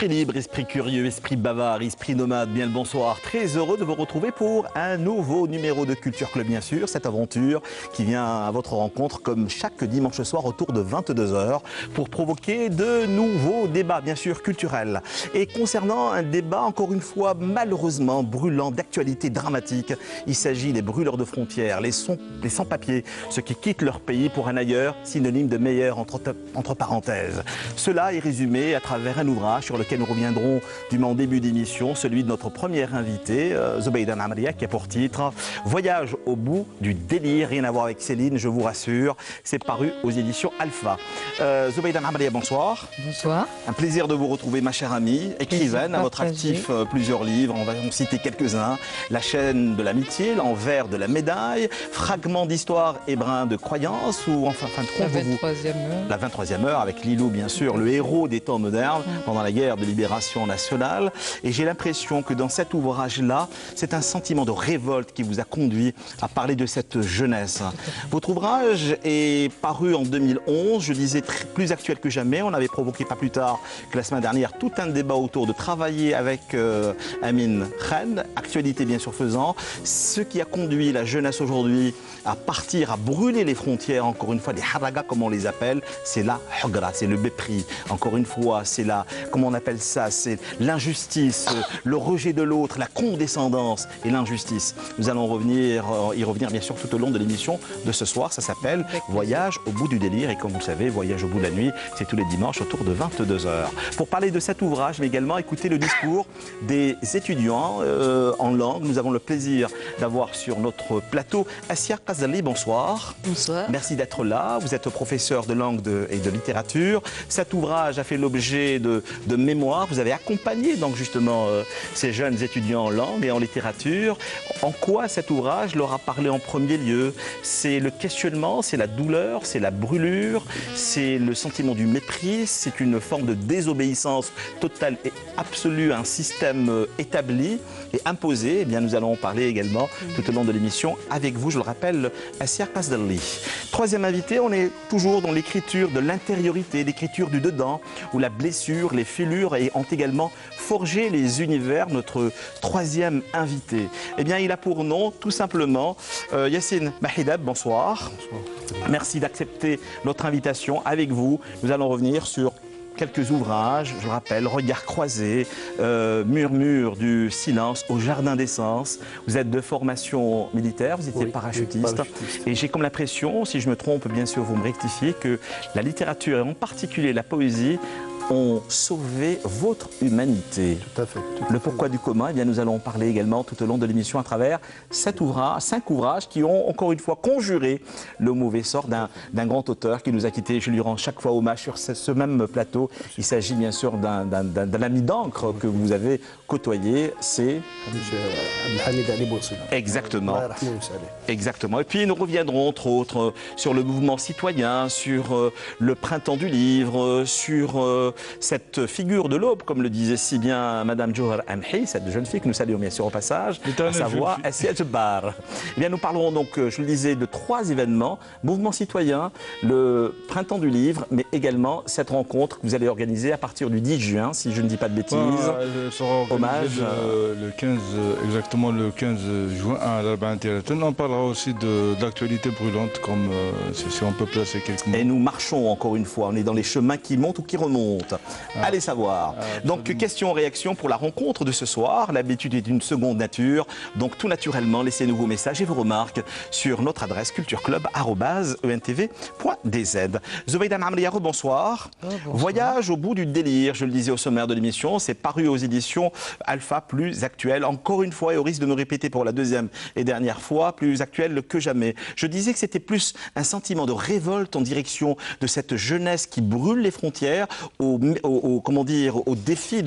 Esprit libre, esprit curieux, esprit bavard, esprit nomade, bien le bonsoir. Très heureux de vous retrouver pour un nouveau numéro de Culture Club, bien sûr. Cette aventure qui vient à votre rencontre comme chaque dimanche soir autour de 22 h pour provoquer de nouveaux débats, bien sûr, culturels. Et concernant un débat, encore une fois, malheureusement brûlant, d'actualité dramatique, il s'agit des brûleurs de frontières, les sans-papiers, ceux qui quittent leur pays pour un ailleurs, synonyme de meilleur entre parenthèses. Cela est résumé à travers un ouvrage sur lequel nous reviendrons du en début d'émission, celui de notre première invitée, Zubeida Namria, qui a pour titre « Voyage au bout du délire ». Rien à voir avec Céline, je vous rassure. C'est paru aux éditions Alpha. Zubeida Namria, bonsoir. Bonsoir. Un plaisir de vous retrouver, ma chère amie. Écrivaine, à votre actif plusieurs livres, on va en citer quelques-uns. La chaîne de l'amitié, l'envers de la médaille, fragments d'histoire et brins de croyance, ou enfin, fin de compte, la 23e heure. La 23e heure, avec Lilou, bien sûr, le héros des temps modernes, pendant la guerre de libération nationale. Et j'ai l'impression que dans cet ouvrage-là, c'est un sentiment de révolte qui vous a conduit à parler de cette jeunesse. Votre ouvrage est paru en 2011, je disais plus actuel que jamais. On avait provoqué pas plus tard que la semaine dernière tout un débat autour de travailler avec Amin Khan, actualité bien sûr faisant. Ce qui a conduit la jeunesse aujourd'hui à partir, à brûler les frontières, encore une fois, les haragas comme on les appelle, c'est la hugra, c'est le mépris. Encore une fois, c'est la, comment on appelle ça, c'est l'injustice, le rejet de l'autre, la condescendance et l'injustice. Nous allons y revenir bien sûr tout au long de l'émission de ce soir. Ça s'appelle Voyage au bout du délire. Et comme vous le savez, Voyage au bout de la nuit, c'est tous les dimanches autour de 22 h. Pour parler de cet ouvrage, mais également écouter le discours des étudiants en langue. Nous avons le plaisir d'avoir sur notre plateau Assia Kazali. Bonsoir. Bonsoir. Merci d'être là. Vous êtes professeur de langue et de littérature. Cet ouvrage a fait l'objet de mémoires. Vous avez accompagné donc justement ces jeunes étudiants en langue et en littérature. En quoi cet ouvrage leur a parlé en premier lieu? C'est le questionnement, c'est la douleur, c'est la brûlure, c'est le sentiment du mépris, c'est une forme de désobéissance totale et absolue à un système établi et imposé. Eh bien, nous allons en parler également tout au long de l'émission avec vous, je le rappelle, Assia Kazali. Troisième invité, on est toujours dans l'écriture de l'intériorité, l'écriture du dedans, où la blessure, les fêlures ont également forgé les univers. Notre troisième invité, eh bien, il a pour nom tout simplement Yassine Mahidab. Bonsoir. Bonsoir. Merci d'accepter notre invitation. Avec vous, nous allons revenir sur quelques ouvrages, je rappelle, Regards croisés, Murmure du silence, Au jardin d'essence. Vous êtes de formation militaire, vous étiez parachutiste. Et j'ai comme l'impression, si je me trompe, bien sûr, vous me rectifiez, que la littérature et en particulier la poésie ont sauvé votre humanité. Tout à fait. Le pourquoi du comment, eh bien, nous allons en parler également tout au long de l'émission à travers 5 ouvrages qui ont encore une fois conjuré le mauvais sort d'un grand auteur qui nous a quittés. Je lui rends chaque fois hommage sur ce même plateau. Il s'agit bien sûr d'un ami d'encre que vous avez côtoyé, c'est... Exactement. Exactement. Et puis nous reviendrons entre autres sur le mouvement citoyen, sur le printemps du livre, sur cette figure de l'aube, comme le disait si bien Madame Johar Amhi, cette jeune fille que nous saluons bien sûr au passage, à savoir Assia Jabbar. Eh bien, nous parlerons donc, je le disais, de 3 événements: mouvement citoyen, le printemps du livre, mais également cette rencontre que vous allez organiser à partir du 10 juin, si je ne dis pas de bêtises. Hommage le 15, exactement le 15 juin à l'Alba Interaton. On parlera aussi de l'actualité brûlante, comme si on peut placer quelques mots. Et nous marchons encore une fois, on est dans les chemins qui montent ou qui remontent. Allez savoir. Donc, question-réaction pour la rencontre de ce soir. L'habitude est d'une seconde nature. Donc, tout naturellement, laissez-nous vos messages et vos remarques sur notre adresse cultureclub@entv.dz. Zubeida Namria, bonsoir. Bonsoir. Voyage au bout du délire, je le disais au sommaire de l'émission. C'est paru aux éditions Alpha, plus actuel. Encore une fois, et au risque de me répéter pour la deuxième et dernière fois, plus actuel que jamais. Je disais que c'était plus un sentiment de révolte en direction de cette jeunesse qui brûle les frontières, comment dire, au défi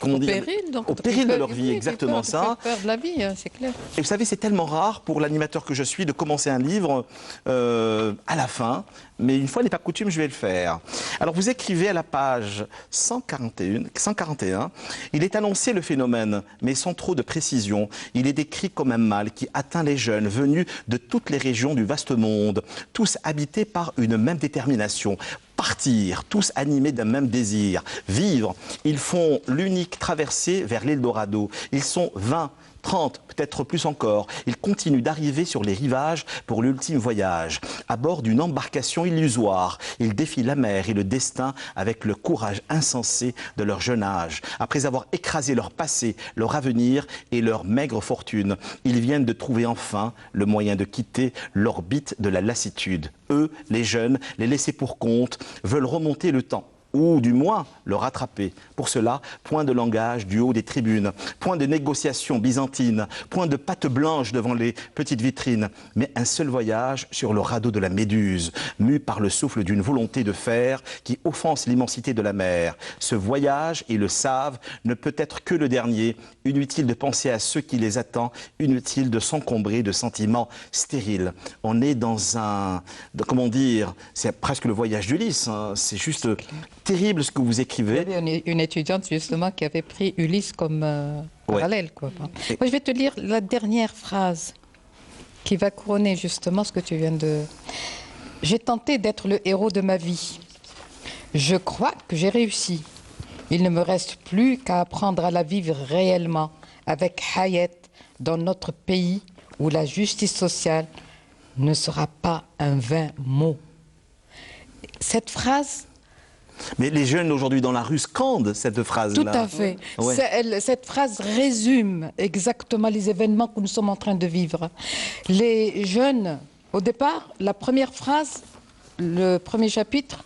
au péril, donc, au péril de leur vie, exactement ça. Peur de la vie, hein, c'est clair. Et vous savez, c'est tellement rare pour l'animateur que je suis de commencer un livre à la fin, mais une fois n'est pas coutume, je vais le faire. Alors vous écrivez à la page 141, il est annoncé le phénomène, mais sans trop de précision. Il est décrit comme un mal qui atteint les jeunes venus de toutes les régions du vaste monde, tous habités par une même détermination. Partir, tous animés d'un même désir. Vivre, ils font l'unique traversée vers l'Eldorado. Ils sont 20, 30, peut-être plus encore. Ils continuent d'arriver sur les rivages pour l'ultime voyage. À bord d'une embarcation illusoire, ils défient la mer et le destin avec le courage insensé de leur jeune âge. Après avoir écrasé leur passé, leur avenir et leur maigre fortune, ils viennent de trouver enfin le moyen de quitter l'orbite de la lassitude. Eux, les jeunes, les laissés pour compte, veulent remonter le temps, ou du moins le rattraper. Pour cela, point de langage du haut des tribunes, point de négociation byzantine, point de patte blanche devant les petites vitrines, mais un seul voyage sur le radeau de la Méduse, mu par le souffle d'une volonté de fer qui offense l'immensité de la mer. Ce voyage, ils le savent, ne peut être que le dernier. Inutile de penser à ceux qui les attendent, inutile de s'encombrer de sentiments stériles. On est dans un, comment dire, c'est presque le voyage d'Ulysse, hein. C'est juste terrible ce que vous écrivez. Il y avait une étudiante justement qui avait pris Ulysse comme parallèle, quoi. Moi, je vais te lire la dernière phrase qui va couronner justement ce que tu viens de... J'ai tenté d'être le héros de ma vie. Je crois que j'ai réussi. Il ne me reste plus qu'à apprendre à la vivre réellement avec Hayat dans notre pays où la justice sociale ne sera pas un vain mot. Cette phrase... Mais les jeunes aujourd'hui dans la rue scandent cette phrase-là. Tout à fait. Ouais. Cette phrase résume exactement les événements que nous sommes en train de vivre. Les jeunes, au départ, la première phrase, le premier chapitre,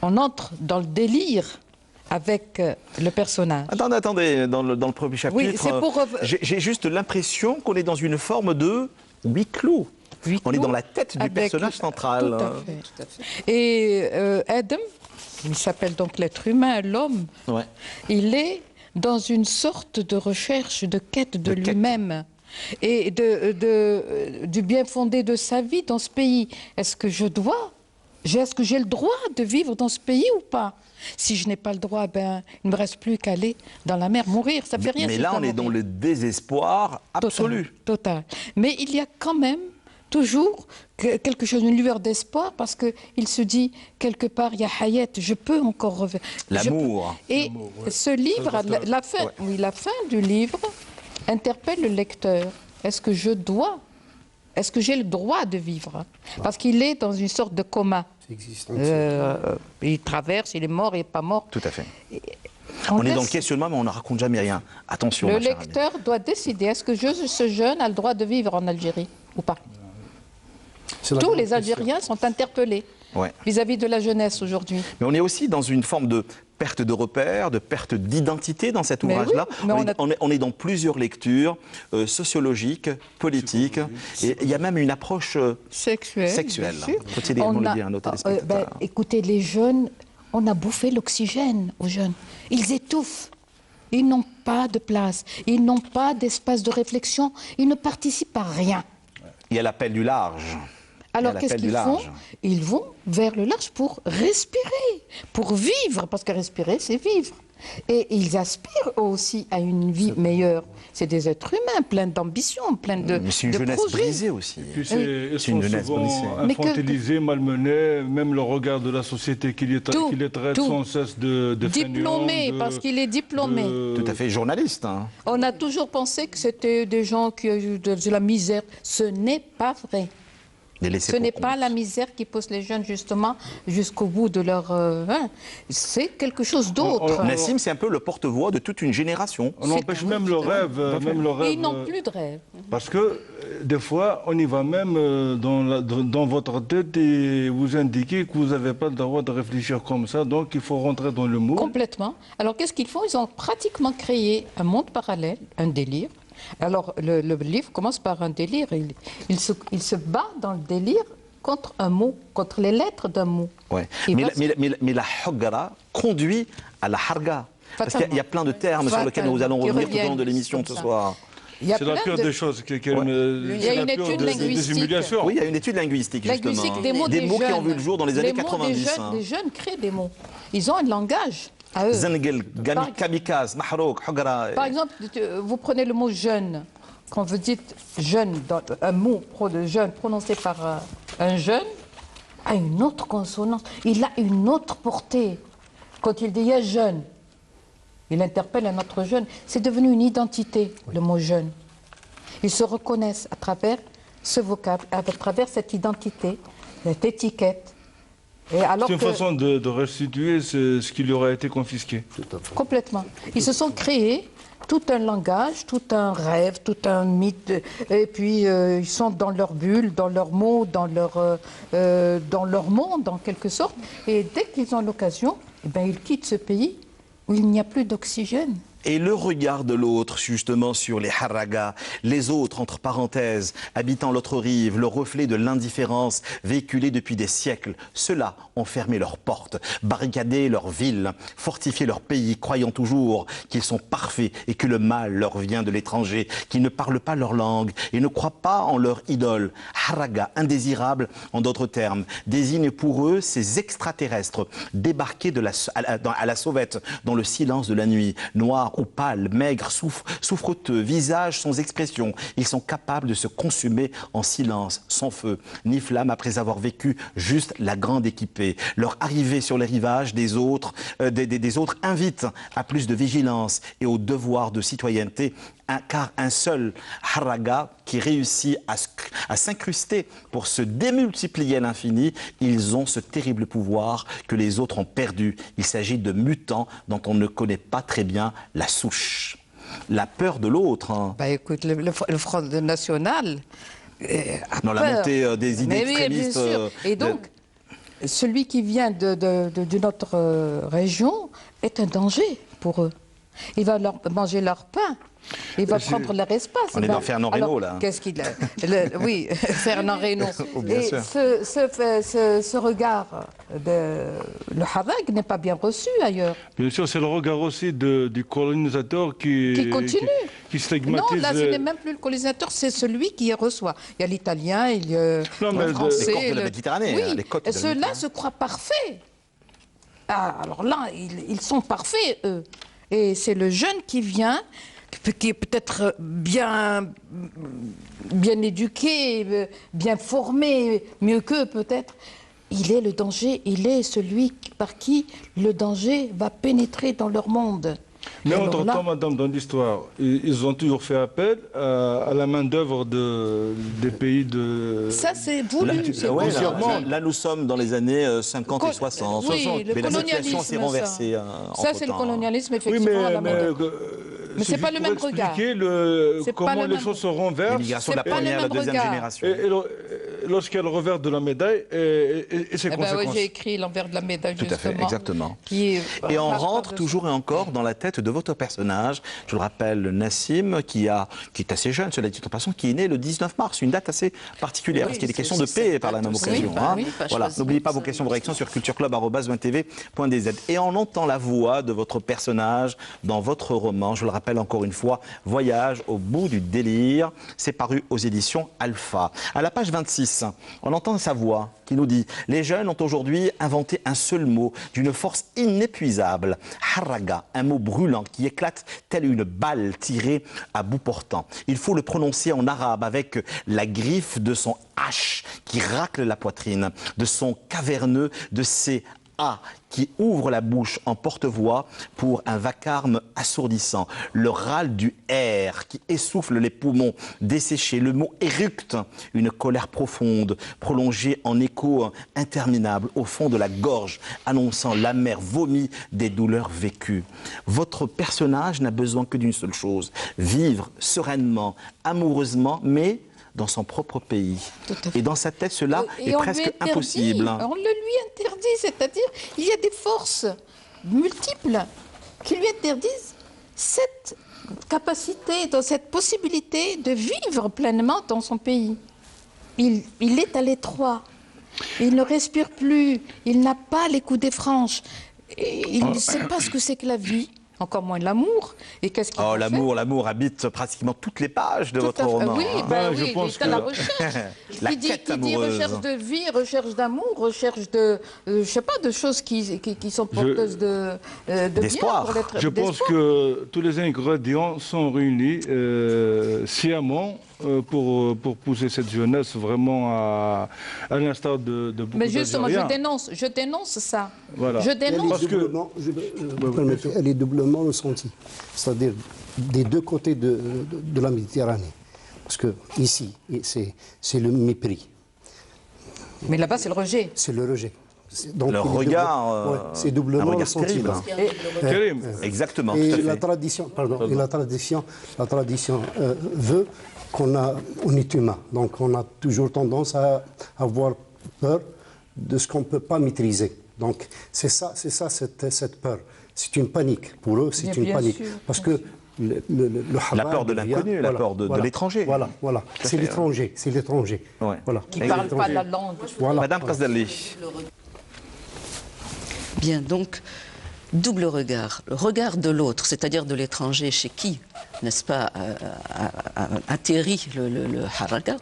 on entre dans le délire avec le personnage. Attendez, dans le premier chapitre, oui, c'est pour... j'ai juste l'impression qu'on est dans une forme de huis clos. On est dans la tête du personnage central. Tout à fait. Et Adam, il s'appelle donc l'être humain, l'homme, il est dans une sorte de recherche, de quête de lui-même et du bien fondé de sa vie dans ce pays. Est-ce que j'ai le droit de vivre dans ce pays ou pas? Si je n'ai pas le droit, ben, il ne me reste plus qu'à aller dans la mer, mourir. Ça fait rien. Mais là, on est dans le désespoir absolu. Total. Mais il y a quand même toujours quelque chose, une lueur d'espoir, parce qu'il se dit, quelque part, il y a Hayat, je peux encore revenir. L'amour. Et ce livre, la fin du livre interpelle le lecteur. Est-ce que j'ai le droit de vivre? Parce qu'il est dans une sorte de coma. Il traverse, il est mort, il n'est pas mort. Tout à fait. On est dans le questionnement, mais on ne raconte jamais rien. Attention. Le lecteur doit décider, est-ce que ce jeune a le droit de vivre en Algérie ou pas? Tous les Algériens sont interpellés vis-à-vis de la jeunesse aujourd'hui. Mais on est aussi dans une forme de perte de repères, de perte d'identité dans cet ouvrage-là. Oui, on est dans plusieurs lectures sociologiques, politiques, et il y a même une approche sexuelle. Écoutez, les jeunes, on a bouffé l'oxygène aux jeunes. Ils étouffent. Ils n'ont pas de place. Ils n'ont pas d'espace de réflexion. Ils ne participent à rien. Il y a l'appel du large. Alors qu'est-ce qu'ils font? Ils vont vers le large pour respirer, pour vivre, parce que respirer, c'est vivre. Et ils aspirent aussi à une vie meilleure. C'est des êtres humains, pleins d'ambition, pleins de Mais c'est une jeunesse brisée aussi. Ils sont souvent infantilisés, malmenés, même le regard de la société qui les traite sans cesse de diplômé, parce qu'il est diplômé. Tout à fait, journaliste. Hein. On a toujours pensé que c'était des gens qui ont eu de la misère. Ce n'est pas vrai. Ce n'est pas la misère qui pousse les jeunes justement jusqu'au bout de leur... c'est quelque chose d'autre. Nassim, c'est un peu le porte-voix de toute une génération. On empêche même le rêve. Ils n'ont plus de rêve. Parce que des fois, on y va même dans votre tête et vous indiquez que vous n'avez pas le droit de réfléchir comme ça, donc il faut rentrer dans le moule. Complètement. Alors qu'est-ce qu'ils font? Ils ont pratiquement créé un monde parallèle, un délire. Alors, le livre commence par un délire. Il se bat dans le délire contre un mot, contre les lettres d'un mot. Ouais. Mais la hogara conduit à la harga. Parce qu'il y a plein de termes sur lesquels nous allons revenir tout au long de l'émission de ce soir. C'est la pire des choses. Il y a une étude linguistique. Oui, il y a une étude linguistique, justement. Des mots qui ont vu le jour dans les années 90. Les jeunes créent des mots. Ils ont un langage. Zengel, kamikaze, mahrouk, hogara. Par exemple, vous prenez le mot jeune. Quand vous dites jeune, un mot de jeune prononcé par un jeune, a une autre consonance, il a une autre portée. Quand il dit « ya jeune », il interpelle un autre jeune. C'est devenu une identité, le mot « jeune ». Ils se reconnaissent à travers ce vocable, à travers cette identité, cette étiquette. C'est une façon de restituer ce qui lui aurait été confisqué. Complètement. Ils se sont créés tout un langage, tout un rêve, tout un mythe. Et puis, ils sont dans leur bulle, dans leurs mots, dans leur monde, en quelque sorte. Et dès qu'ils ont l'occasion, eh ben, ils quittent ce pays où il n'y a plus d'oxygène. Et le regard de l'autre, justement, sur les haragas, les autres, entre parenthèses, habitant l'autre rive, le reflet de l'indifférence véhiculée depuis des siècles, ceux-là ont fermé leurs portes, barricadé leurs villes, fortifié leur pays, croyant toujours qu'ils sont parfaits et que le mal leur vient de l'étranger, qu'ils ne parlent pas leur langue et ne croient pas en leur idole. Haraga, indésirable, en d'autres termes, désigne pour eux ces extraterrestres débarqués à la sauvette dans le silence de la nuit, noirs ou pâles, maigres, souffreteux, visages sans expression. Ils sont capables de se consumer en silence, sans feu, ni flamme, après avoir vécu juste la grande équipée. Leur arrivée sur les rivages des autres invite à plus de vigilance et au devoir de citoyenneté, car un seul haraga qui réussit à s'incruster pour se démultiplier à l'infini, ils ont ce terrible pouvoir que les autres ont perdu. Il s'agit de mutants dont on ne connaît pas très bien la souche. La peur de l'autre. Hein. Bah écoute, le Front National a dans peur. La montée des idées extrémistes. Oui, bien sûr. Et donc, celui qui vient d'une autre région est un danger pour eux. Il va manger leur pain. Il va prendre leur espace. On est dans Fernand Reynaud, là. Qu'est-ce qu'il a oui, Fernand Reynaud. Bien sûr. Ce regard, le harag n'est pas bien reçu ailleurs. Bien sûr, c'est le regard aussi du colonisateur qui continue. Qui stigmatise. Non, là, ce n'est même plus le colonisateur, c'est celui qui reçoit. Il y a l'italien, il y a le français. Les côtes de la Méditerranée. Oui, les côtes ceux-là se croient parfaits. Ah, alors là, ils sont parfaits, eux. Et c'est le jeune qui vient, qui est peut-être bien éduqué, bien formé, mieux qu'eux peut-être. Il est le danger, il est celui par qui le danger va pénétrer dans leur monde. Mais entre-temps, madame, dans l'histoire, ils ont toujours fait appel à la main-d'œuvre des pays de... Ça, c'est voulu. Là, nous sommes dans les années 50 et 60. Oui, le mais la situation s'est renversée. Ça, c'est le colonialisme, effectivement, à la main-d'œuvre. Mais ce n'est pas le même regard. Comment les choses se renversent. L'immigration de la première et la deuxième génération. Lorsqu'il y a le revers de la médaille et ses conséquences. Oui, j'ai écrit l'envers de la médaille, justement. Tout à fait, exactement. Et on rentre toujours et encore dans la tête de votre personnage. Je le rappelle, Nassim, qui est assez jeune, cela dit de toute façon, qui est né le 19 mars, une date assez particulière, parce qu'il y a des questions de paix par la même occasion. Voilà, n'oubliez pas vos questions de réaction sur cultureclub@20tv.dz. Et on entend la voix de votre personnage dans votre roman, je le rappelle encore une fois, Voyage au bout du délire. C'est paru aux éditions Alpha. À la page 26, on entend sa voix qui nous dit « Les jeunes ont aujourd'hui inventé un seul mot d'une force inépuisable. Haraga, un mot brûlant qui éclate telle une balle tirée à bout portant. Il faut le prononcer en arabe avec la griffe de son H qui racle la poitrine, de son caverneux, de ses A qui ouvre la bouche en porte-voix pour un vacarme assourdissant. Le râle du R qui essouffle les poumons desséchés. Le mot éructe, une colère profonde, prolongée en écho interminable au fond de la gorge, annonçant l'amer vomi des douleurs vécues. Votre personnage n'a besoin que d'une seule chose, vivre sereinement, amoureusement, mais dans son propre pays. Et dans sa tête, cela est presque impossible. On le lui interdit, c'est-à-dire il y a des forces multiples qui lui interdisent cette capacité, dans cette possibilité de vivre pleinement dans son pays. Il est à l'étroit, il ne respire plus, il n'a pas les coudées franches, il ne sait pas ce que c'est que la vie. Encore moins l'amour. Et qu'est-ce qu'il l'amour habite pratiquement toutes les pages de votre roman. Oui, je pense que la recherche. La qui dit recherche de vie, recherche d'amour, recherche de, je sais pas, de choses qui sont porteuses d'espoir. Je pense que tous les ingrédients sont réunis sciemment pour pousser cette jeunesse vraiment à l'instar de beaucoup Mais justement, d'Algériens. je dénonce ça. Voilà. Je dénonce. Elle est doublement ressentie. C'est-à-dire des deux côtés de la Méditerranée. Parce que ici, c'est le mépris. Mais là-bas, c'est le rejet. C'est le rejet. Donc, Le regard, c'est doublement un regard ressenti. terrible. Karim. Exactement. Et tout à fait. la tradition, et la tradition veut on est humain. Donc on a toujours tendance à avoir peur de ce qu'on ne peut pas maîtriser. Donc c'est ça cette peur. C'est une panique. Pour eux, c'est une panique. Parce que la peur de l'inconnu, la peur de l'étranger. Voilà. C'est l'étranger. Ouais. Voilà. Qui ne parle pas la langue. Voilà. Madame Kasdali. Bien, donc, double regard. Le regard de l'autre, c'est-à-dire de l'étranger chez qui, n'est-ce pas, atterrit le haraga,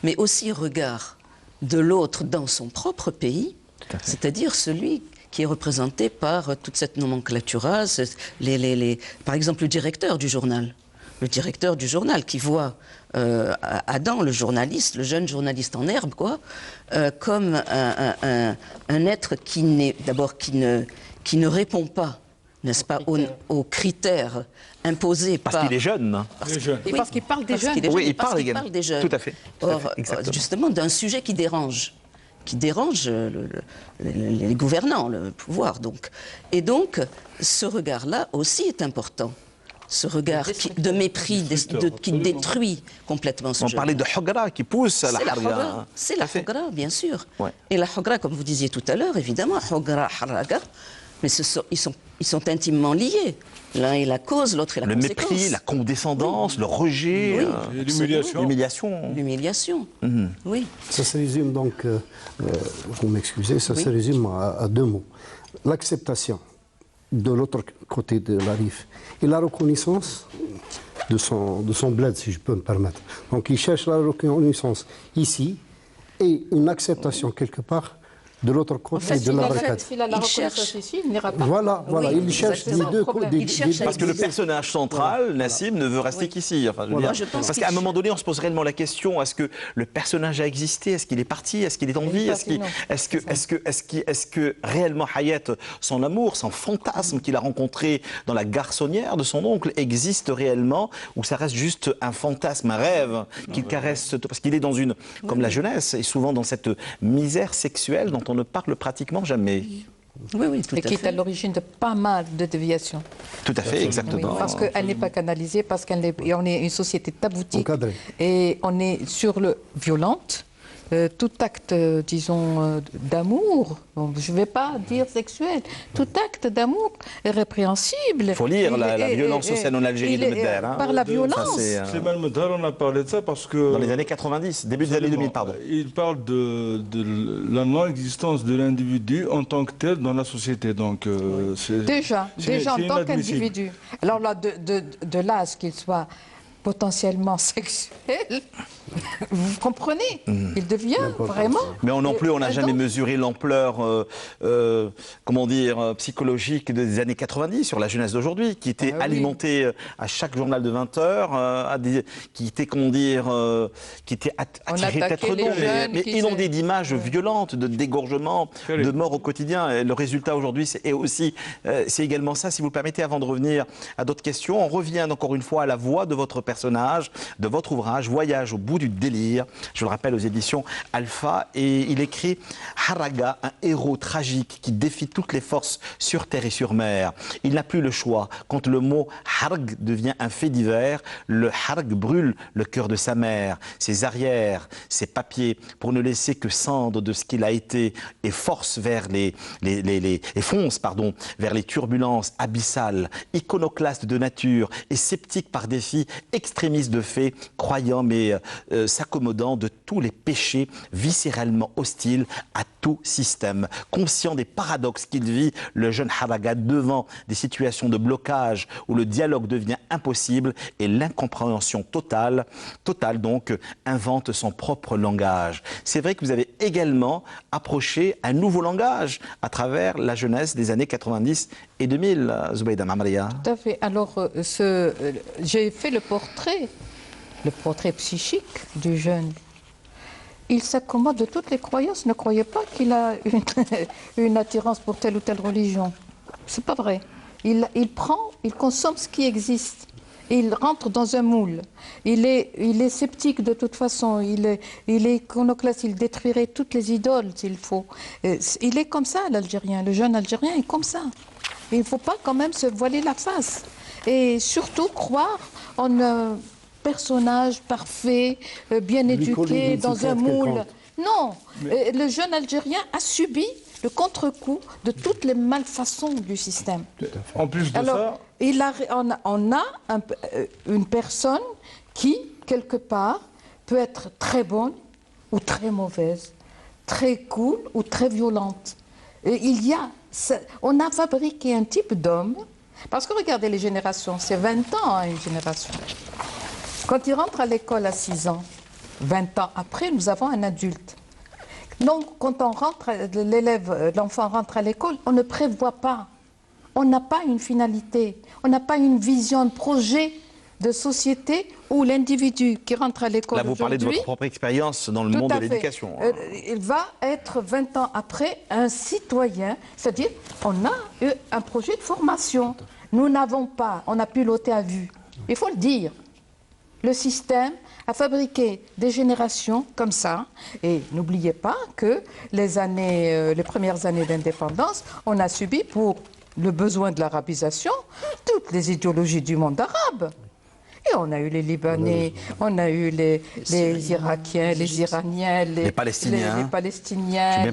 mais aussi regard de l'autre dans son propre pays, c'est-à-dire celui qui est représenté par toute cette nomenclatura, par exemple le directeur du journal. Le directeur du journal qui voit Adam, le journaliste, le jeune journaliste en herbe, comme un être qui n'est d'abord qui ne répond pas, n'est-ce pas, aux critères imposés Parce qu'il est jeune. Et parce qu'il parle des jeunes. Oui, il parle également. Des jeunes. Tout à fait. Or, justement, d'un sujet qui dérange les gouvernants, le pouvoir. Donc. Et donc, ce regard-là aussi est important. Ce regard de mépris, qui détruit complètement ce jeu. On parlait de Hogra qui pousse à la Haraga. C'est la Hogra, bien sûr. Ouais. Et la Hogra, comme vous disiez tout à l'heure, évidemment, Hogra, Haraga, mais ils sont intimement liés. L'un est la cause, l'autre est la conséquence. Le mépris, la condescendance, le rejet, l'humiliation. L'humiliation, oui. Ça se résume donc, vous m'excusez, ça se résume à deux mots. L'acceptation de l'autre côté de la rive et la reconnaissance de son bled, si je peux me permettre. Donc il cherche la reconnaissance ici et une acceptation quelque part de l'autre côté de la barricade. S'il a la reconnaissance ici, il n'ira pas. Voilà, il cherche les deux côtés. Parce que le personnage central, Nassim, ne veut rester qu'ici. Enfin, parce qu'à un moment donné, on se pose réellement la question, est-ce que le personnage a existé? Est-ce qu'il est parti? Est-ce qu'il est en vie? Est-ce que réellement Hayat, son amour, son fantasme qu'il a rencontré dans la garçonnière de son oncle, existe réellement? Ou ça reste juste un fantasme, un rêve qu'il caresse? Parce qu'il est dans une, comme la jeunesse, et souvent dans cette misère sexuelle dont on ne parle pratiquement jamais. Oui, tout à fait. Et qui est à l'origine de pas mal de déviations. Tout à fait, exactement. Oui, parce qu'elle n'est pas canalisée, parce qu'on est une société taboutique. Encadrée. Et on est sur le violente. Tout acte, disons, d'amour, je ne vais pas dire sexuel, tout acte d'amour est répréhensible. Il faut lire la violence sociale en Algérie de Medder. Par la violence. C'est mal Medder, on a parlé de ça parce que... Dans les années 90, début des années 2000, pardon. Il parle de la non-existence de l'individu en tant que tel dans la société. Donc, déjà en tant qu'individu. Alors là, de là à ce qu'il soit potentiellement sexuel, vous comprenez, il devient vraiment... Mais non plus, on n'a jamais mesuré l'ampleur, comment dire, psychologique des années 90 sur la jeunesse d'aujourd'hui, qui était alimentée à chaque journal de 20 heures, qui était, comment dire, qui était attirée peut-être non, mais inondée d'images violentes, de dégorgements, de morts au quotidien. Et le résultat aujourd'hui, c'est également ça. Si vous le permettez, avant de revenir à d'autres questions, on revient encore une fois à la voix de votre personnage, de votre ouvrage, Voyage au bout du délire, je le rappelle aux éditions Alpha, et il écrit Haraga, un héros tragique qui défie toutes les forces sur terre et sur mer. Il n'a plus le choix. Quand le mot Harg devient un fait divers, le Harg brûle le cœur de sa mère, ses arrières, ses papiers, pour ne laisser que cendre de ce qu'il a été, et fonce vers vers les turbulences abyssales, iconoclaste de nature et sceptique par défi, extrémiste de fait, croyant mais s'accommodant de tous les péchés, viscéralement hostile à tout système. Conscient des paradoxes qu'il vit, le jeune Haraga, devant des situations de blocage où le dialogue devient impossible et l'incompréhension totale donc, invente son propre langage. C'est vrai que vous avez également approché un nouveau langage à travers la jeunesse des années 90 et 2000, Zubaida Mamria. Tout à fait. Alors, j'ai fait le portrait le portrait psychique du jeune. Il s'accommode de toutes les croyances. Ne croyez pas qu'il a une attirance pour telle ou telle religion. C'est pas vrai. Il consomme ce qui existe. Il rentre dans un moule. Il est sceptique de toute façon. Il est iconoclaste. Il détruirait toutes les idoles s'il faut. Il est comme ça, l'Algérien. Le jeune Algérien est comme ça. Il ne faut pas quand même se voiler la face. Et surtout croire en un personnage parfait, bien éduqué, dans un moule. Non, le jeune Algérien a subi le contre-coup de toutes les malfaçons du système. En plus de ça... On a une personne qui, quelque part, peut être très bonne ou très mauvaise, très cool ou très violente. Et on a fabriqué un type d'homme, parce que regardez les générations, c'est 20 ans une génération. Quand il rentre à l'école à 6 ans, 20 ans après, nous avons un adulte. Donc, quand l'enfant rentre à l'école, on ne prévoit pas. On n'a pas une finalité, on n'a pas une vision, un projet de société où l'individu qui rentre à l'école aujourd'hui... Là, vous parlez de votre propre expérience dans le monde de l'éducation. Il va être 20 ans après un citoyen, c'est-à-dire on a eu un projet de formation. Nous n'avons pas, on a piloté à vue. Il faut le dire. Le système a fabriqué des générations comme ça. Et n'oubliez pas que les premières années d'indépendance, on a subi pour le besoin de l'arabisation toutes les idéologies du monde arabe. Et on a eu les Libanais, on a eu les Irakiens, les Iraniens, les Palestiniens, les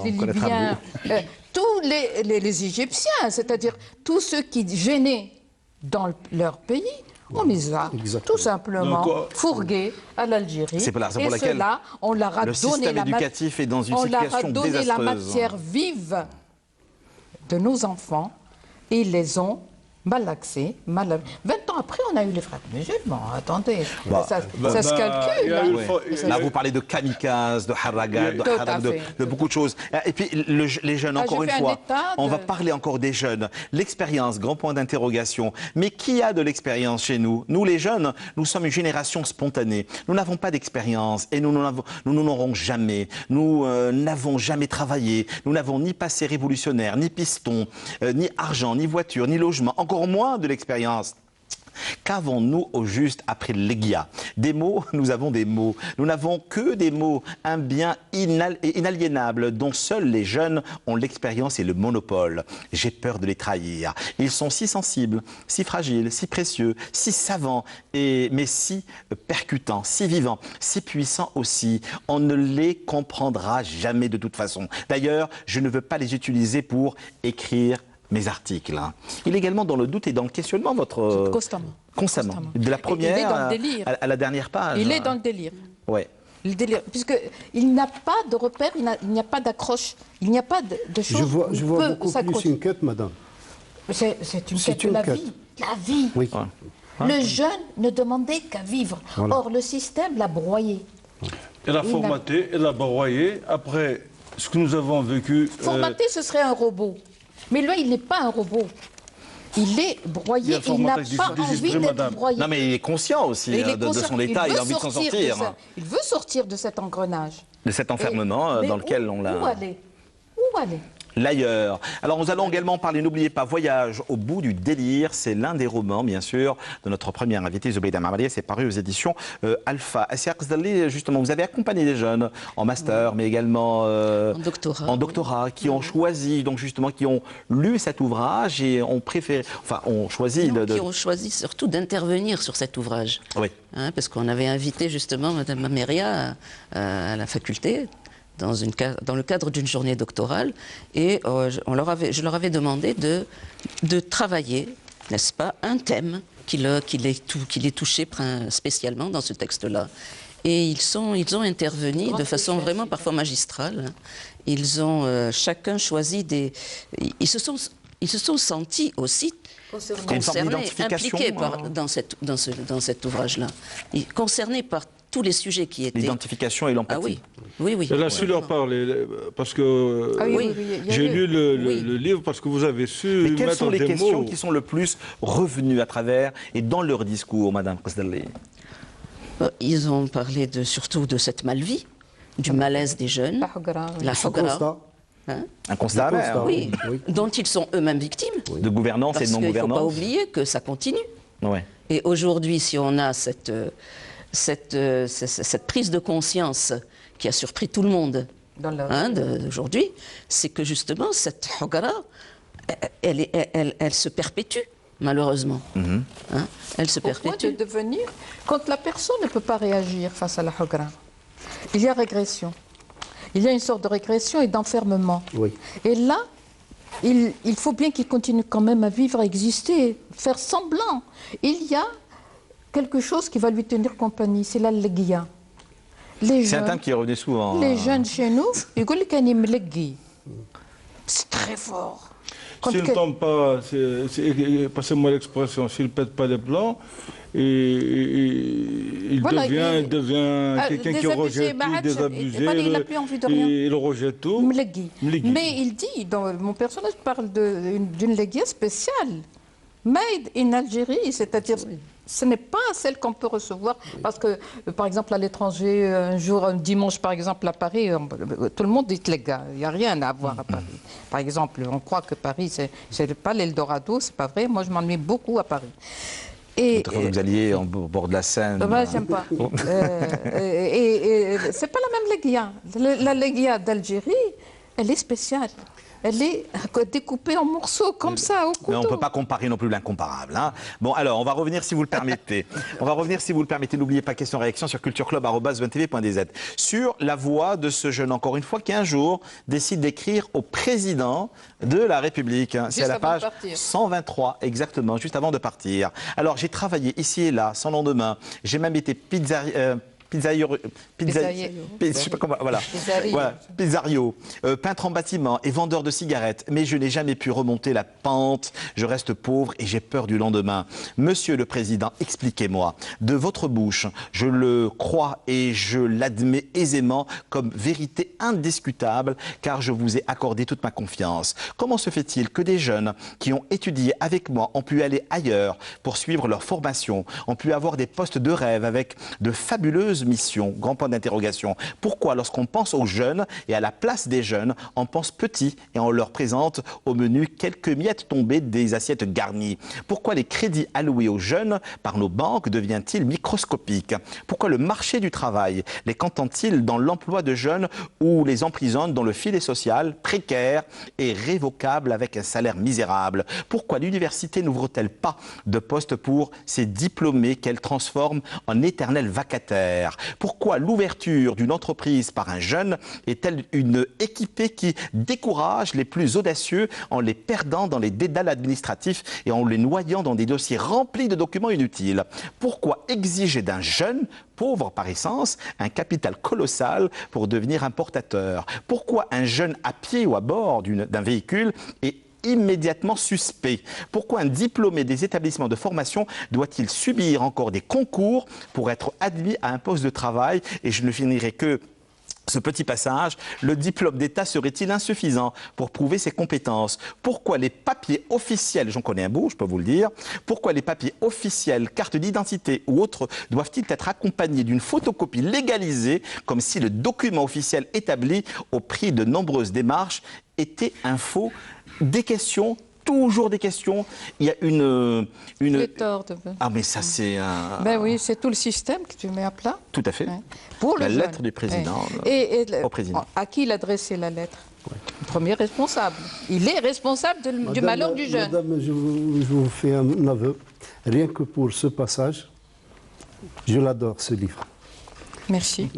Libyens, tous les Égyptiens, c'est-à-dire tous ceux qui gênaient dans leur pays. On les a tout simplement fourgués à l'Algérie. C'est pour la raison pour laquelle on leur a le système éducatif est dans une situation désastreuse. On leur a donné la matière vive de nos enfants et ils les ont malaxés. 20 ans après, on a eu les frères musulmans. Attendez, ça se calcule. Là, vous parlez de kamikazes, de haragat, de beaucoup de choses. Et puis, les jeunes, encore une fois, on va parler encore des jeunes. L'expérience, grand point d'interrogation. Mais qui a de l'expérience chez nous? Nous, les jeunes, nous sommes une génération spontanée. Nous n'avons pas d'expérience et nous n'en aurons jamais. Nous n'avons jamais travaillé. Nous n'avons ni passé révolutionnaire, ni piston, ni argent, ni voiture, ni logement. Encore moins de l'expérience. Qu'avons-nous au juste après l'Egia? Des mots, nous avons des mots. Nous n'avons que des mots, un bien inaliénable dont seuls les jeunes ont l'expérience et le monopole. J'ai peur de les trahir. Ils sont si sensibles, si fragiles, si précieux, si savants, mais si percutants, si vivants, si puissants aussi. On ne les comprendra jamais de toute façon. D'ailleurs, je ne veux pas les utiliser pour écrire mes articles. Il est également dans le doute et dans le questionnement, votre... Constamment. De la première à la dernière page. Il est dans le délire. Ouais. Le délire, puisqu'il n'a pas de repère, il n'y a pas d'accroche, il n'y a pas de choses. Je vois beaucoup plus une quête, madame. C'est une quête de la vie. La vie. Oui. Le jeune ne demandait qu'à vivre. Voilà. Or, le système l'a broyé. Elle a formaté, elle a broyé. Après, ce que nous avons vécu... Formaté, ce serait un robot. Mais lui, il n'est pas un robot. Il est broyé, il n'a pas envie d'être broyé. Non, mais il est conscient aussi de son état, il a envie de s'en sortir. Il veut sortir de cet engrenage. De cet enfermement dans lequel on l'a... Où aller? Où aller? L'ailleurs. Alors nous allons également parler, n'oubliez pas, Voyage au bout du délire. C'est l'un des romans, bien sûr, de notre première invitée, Zubeida Mamarieh. C'est paru aux éditions Alpha. Assia Qzdali, justement, vous avez accompagné des jeunes en master, mais également en doctorat, qui ont choisi, donc justement, qui ont lu cet ouvrage et ont préféré, enfin, ont choisi qui ont choisi surtout d'intervenir sur cet ouvrage. Oui. Parce qu'on avait invité justement Mme Mamarieh à la faculté, dans le cadre d'une journée doctorale, et je leur avais demandé de travailler, n'est-ce pas, un thème qui les touchait spéciaalement dans ce texte-là. Et ils ont intervenu de façon vraiment parfois magistrale. Ils ont chacun choisi des... Ils se sont sentis aussi concernés, impliqués dans cet ouvrage-là, concernés par tous les sujets qui étaient... L'identification et l'empathie. Ah oui, oui. Elle a su leur parler, parce que j'ai lu le livre, parce que vous avez su mettre des mots... Mais quelles sont les questions qui sont le plus revenues à travers et dans leur discours, Madame Qzdali? Ils ont parlé surtout de cette malvie, du malaise des jeunes, La Hogra, oui. la Hogra, constat. hein, Un constat Le amer, constat, oui, oui. dont ils sont eux-mêmes victimes. de gouvernance et Parce de qu'il ne faut pas non-gouvernance. oublier que ça continue. Ouais. Et aujourd'hui, si on a cette prise de conscience qui a surpris tout le monde Dans la- d'aujourd'hui, c'est que justement, cette Hogara, elle se perpétue, malheureusement. Mhm. Hein, elle se Au point de perpétue. devenir, quand la personne ne peut pas réagir face à la Hogra, il y a régression. Il y a une sorte de régression et d'enfermement. Oui. Et là, il faut bien qu'il continue quand même à vivre, à exister, faire semblant. Il y a quelque chose qui va lui tenir compagnie, c'est la legia. C'est un terme qui est revenu souvent. Les jeunes chez nous, ils disent qu'ils sont mlegui. C'est très fort. Quand S'il ne quel- tombe pas, passez-moi l'expression, s'il ne pète pas les plans, il Voilà, devient quelqu'un qui rejette tout, désabusé, il n'a plus envie de rien. il rejette tout. Mlegui. Mlegui. Mais il dit, mon personnage parle d'une legia spéciale, made in Algérie, c'est-à-dire ce n'est pas celle qu'on peut recevoir, parce que par exemple à l'étranger, un jour, un dimanche par exemple à Paris, tout le monde dit lega, il n'y a rien à voir à Paris. Par exemple, on croit que Paris, c'est pas l'Eldorado, c'est pas vrai, moi je m'ennuie beaucoup à Paris. Et, Quand vous alliez au bord de la Seine. moi, j'aime pas. Et c'est pas la même legia. La legia d'Algérie, elle est spéciale. Elle est découpée en morceaux, comme ça, au couteau. Mais on ne peut pas comparer non plus l'incomparable. Hein. Bon, alors, on va revenir si vous le permettez. N'oubliez pas question-réaction sur cultureclub@20tv.dz. Sur la voix de ce jeune, encore une fois, qui un jour décide d'écrire au président de la République. C'est à la avant de page partir. 123, exactement, juste avant de partir. Alors, j'ai travaillé ici et là, sans lendemain. J'ai même été pizzerio, je sais pas comment, voilà. Pizzario, peintre en bâtiment et vendeur de cigarettes. Mais je n'ai jamais pu remonter la pente. Je reste pauvre et j'ai peur du lendemain. Monsieur le Président, expliquez-moi. De votre bouche, je le crois et je l'admets aisément comme vérité indiscutable, car je vous ai accordé toute ma confiance. Comment se fait-il que des jeunes qui ont étudié avec moi ont pu aller ailleurs pour suivre leur formation, ont pu avoir des postes de rêve avec de fabuleuses mission, grand point d'interrogation. Pourquoi, lorsqu'on pense aux jeunes et à la place des jeunes, on pense petit et on leur présente au menu quelques miettes tombées des assiettes garnies? Pourquoi les crédits alloués aux jeunes par nos banques deviennent-ils microscopiques? Pourquoi le marché du travail les cantonne-t-il dans l'emploi de jeunes ou les emprisonne dans le filet social précaire et révocable avec un salaire misérable? Pourquoi l'université n'ouvre-t-elle pas de postes pour ces diplômés qu'elle transforme en éternels vacataires? Pourquoi l'ouverture d'une entreprise par un jeune est-elle une équipée qui décourage les plus audacieux en les perdant dans les dédales administratifs et en les noyant dans des dossiers remplis de documents inutiles? Pourquoi exiger d'un jeune, pauvre par essence, un capital colossal pour devenir importateur? Pourquoi un jeune à pied ou à bord d'un véhicule est immédiatement suspect? Pourquoi un diplômé des établissements de formation doit-il subir encore des concours pour être admis à un poste de travail? Et je ne finirai que ce petit passage, le diplôme d'État serait-il insuffisant pour prouver ses compétences? Pourquoi les papiers officiels, j'en connais un bout, je peux vous le dire, pourquoi les papiers officiels, carte d'identité ou autres, doivent-ils être accompagnés d'une photocopie légalisée, comme si le document officiel établi au prix de nombreuses démarches était un faux? Des questions, toujours des questions. Il y a une... Pléthore de... Ah mais ça c'est un... Ben oui, c'est tout le système que tu mets à plat. Tout à fait. Ouais. Pour La le lettre jeune. du président Et au président. À qui il adressait la lettre? Le premier responsable. Il est responsable du malheur du jeune. Madame, je vous fais un aveu. Rien que pour ce passage, je l'adore, ce livre. Merci.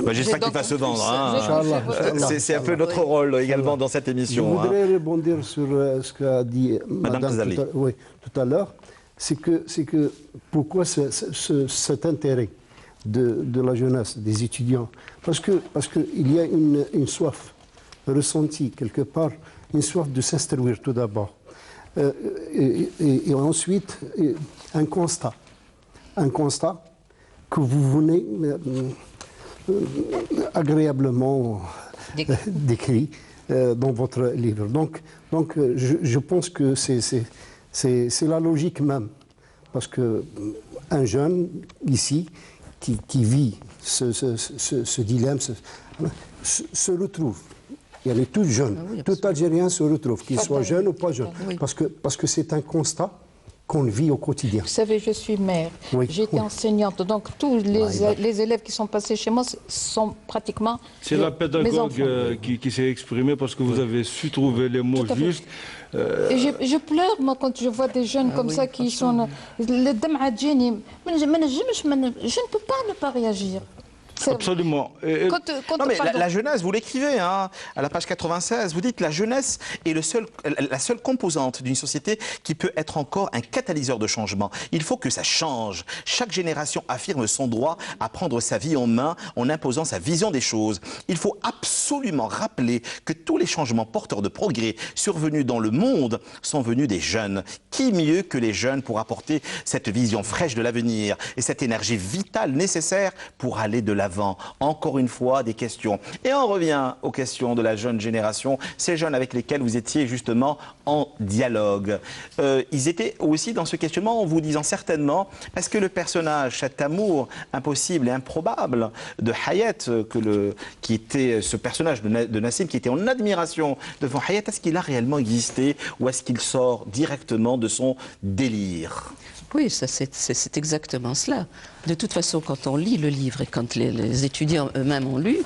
Bah, j'espère qu'il va se vendre. Hein. Inch'Allah. C'est un peu notre rôle également dans cette Je émission. voudrais rebondir sur ce qu'a dit Madame Zali. tout à l'heure. C'est que pourquoi cet intérêt de la jeunesse, des étudiants? Parce qu'il y a une soif ressentie quelque part, une soif de s'instruire tout d'abord. Et ensuite, un constat. Un constat que vous venez agréablement décrit dans votre livre. Donc je pense que c'est la logique même. Parce qu'un jeune, ici, qui vit ce dilemme se retrouve. Il y a tous jeunes, tout Algérien se retrouve, qu'il soit jeune ou pas jeune, parce que c'est un constat qu'on vit au quotidien. Vous savez, je suis mère, j'étais enseignante, donc tous les élèves qui sont passés chez moi sont pratiquement C'est la pédagogue qui s'est exprimée parce que vous avez su trouver les mots justes. Et je pleure, moi, quand je vois des jeunes comme ça qui sont... Je ne peux pas ne pas réagir. Absolument. Non, mais la jeunesse, vous l'écrivez, hein, à la page 96, vous dites la jeunesse est la seule composante d'une société qui peut être encore un catalyseur de changement. Il faut que ça change. Chaque génération affirme son droit à prendre sa vie en main en imposant sa vision des choses. Il faut absolument rappeler que tous les changements porteurs de progrès survenus dans le monde sont venus des jeunes. Qui mieux que les jeunes pour apporter cette vision fraîche de l'avenir et cette énergie vitale nécessaire pour aller de l'avant. Encore une fois, des questions. Et on revient aux questions de la jeune génération, ces jeunes avec lesquels vous étiez justement en dialogue. Ils étaient aussi dans ce questionnement en vous disant certainement, est-ce que le personnage, cet amour impossible et improbable de Hayat, qui était ce personnage de Nassim, qui était en admiration devant Hayat, est-ce qu'il a réellement existé ou est-ce qu'il sort directement de son délire ? Oui, c'est exactement cela. De toute façon, quand on lit le livre et quand les étudiants eux-mêmes ont lu,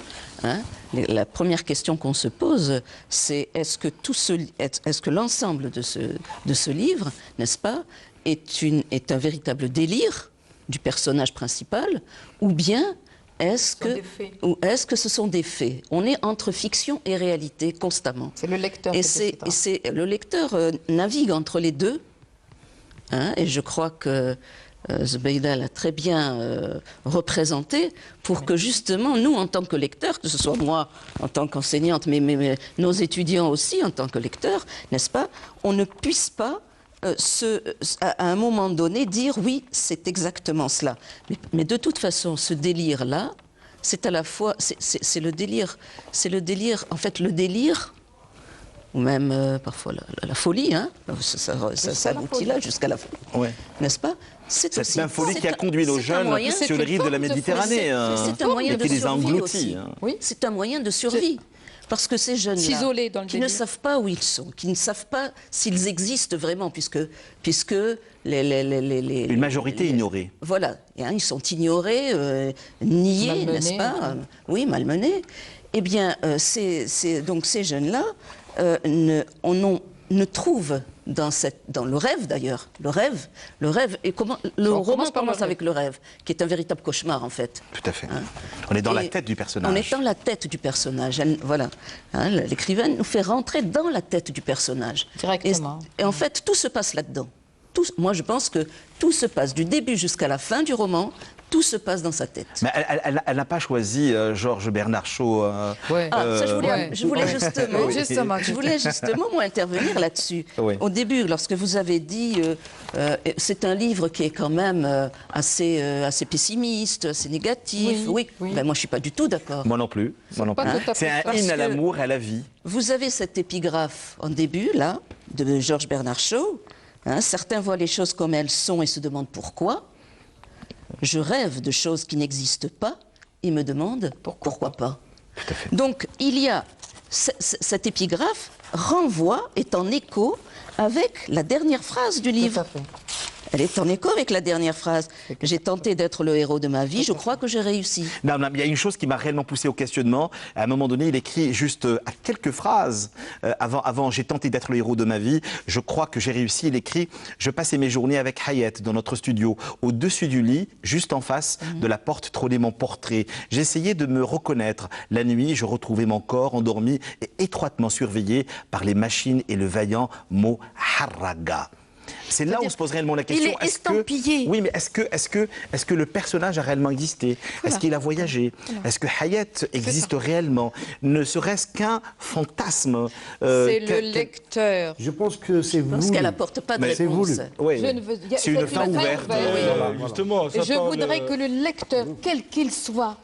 hein, la première question qu'on se pose, c'est est-ce que l'ensemble de ce livre, n'est-ce pas, est un véritable délire du personnage principal, ou bien est-ce que ce sont des faits? On est entre fiction et réalité constamment. C'est le lecteur. Le lecteur navigue entre les deux. Hein, et je crois que Zubeida l'a très bien représenté pour que justement nous, en tant que lecteurs, que ce soit moi en tant qu'enseignante, mais nos étudiants aussi en tant que lecteurs, n'est-ce pas, on ne puisse pas à un moment donné dire oui, c'est exactement cela. Mais de toute façon, ce délire-là, c'est à la fois, c'est le délire, en fait, le délire, ou même parfois la folie, hein, ça aboutit là jusqu'à la folie, n'est-ce pas? C'est la folie qui a conduit nos jeunes sur le rive de la Méditerranée, c'est un moyen de survie aussi. Oui. C'est un moyen de survie. Parce que ces jeunes-là, qui ne savent pas où ils sont, qui ne savent pas s'ils existent vraiment, puisque une majorité ignorée. Voilà, hein, ils sont ignorés, niés, n'est-ce pas? Oui, malmenés. Eh bien, donc ces jeunes-là ne trouvent dans le rêve d'ailleurs, le rêve, et le roman commence avec le rêve, qui est un véritable cauchemar en fait. Tout à fait. Hein? On est dans la tête du personnage. On est dans la tête du personnage, voilà. Hein, l'écrivain nous fait rentrer dans la tête du personnage. Directement. Et en fait, tout se passe là-dedans. Moi, je pense que tout se passe du début jusqu'à la fin du roman. Tout se passe dans sa tête. Mais elle n'a pas choisi Georges Bernard Shaw. Ça, je voulais justement moi, intervenir là-dessus. Oui. Au début, lorsque vous avez dit c'est un livre qui est quand même assez pessimiste, assez négatif. Oui. Ben, moi, je ne suis pas du tout d'accord. Moi non plus. C'est un hymne à l'amour et à la vie. Vous avez cette épigraphe en début, là, de Georges Bernard Shaw. Hein, certains voient les choses comme elles sont et se demandent pourquoi. Je rêve de choses qui n'existent pas et me demande pourquoi pas. Tout à fait. Donc, il y a cette épigraphe renvoie, est en écho avec la dernière phrase du livre. Tout à fait. Elle est en écho avec la dernière phrase. J'ai tenté d'être le héros de ma vie, je crois que j'ai réussi. Non, il y a une chose qui m'a réellement poussé au questionnement. À un moment donné, il écrit juste à quelques phrases avant j'ai tenté d'être le héros de ma vie, je crois que j'ai réussi. Il écrit je passais mes journées avec Hayat dans notre studio, au-dessus du lit, juste en face de la porte trônait mon portrait. J'essayais de me reconnaître. La nuit, je retrouvais mon corps endormi et étroitement surveillé par les machines et le vaillant mot Harraga. C'est là où se pose réellement la question. Il est estampillé. Oui, mais est-ce que le personnage a réellement existé? Est-ce qu'il a voyagé? Est-ce que Hayat existe réellement? Ne serait-ce qu'un fantasme? C'est le lecteur. Je pense que c'est voulu. Parce qu'elle n'apporte pas de réponse. Oui, c'est une fin ouverte. Justement, je voudrais que le lecteur, quel qu'il soit,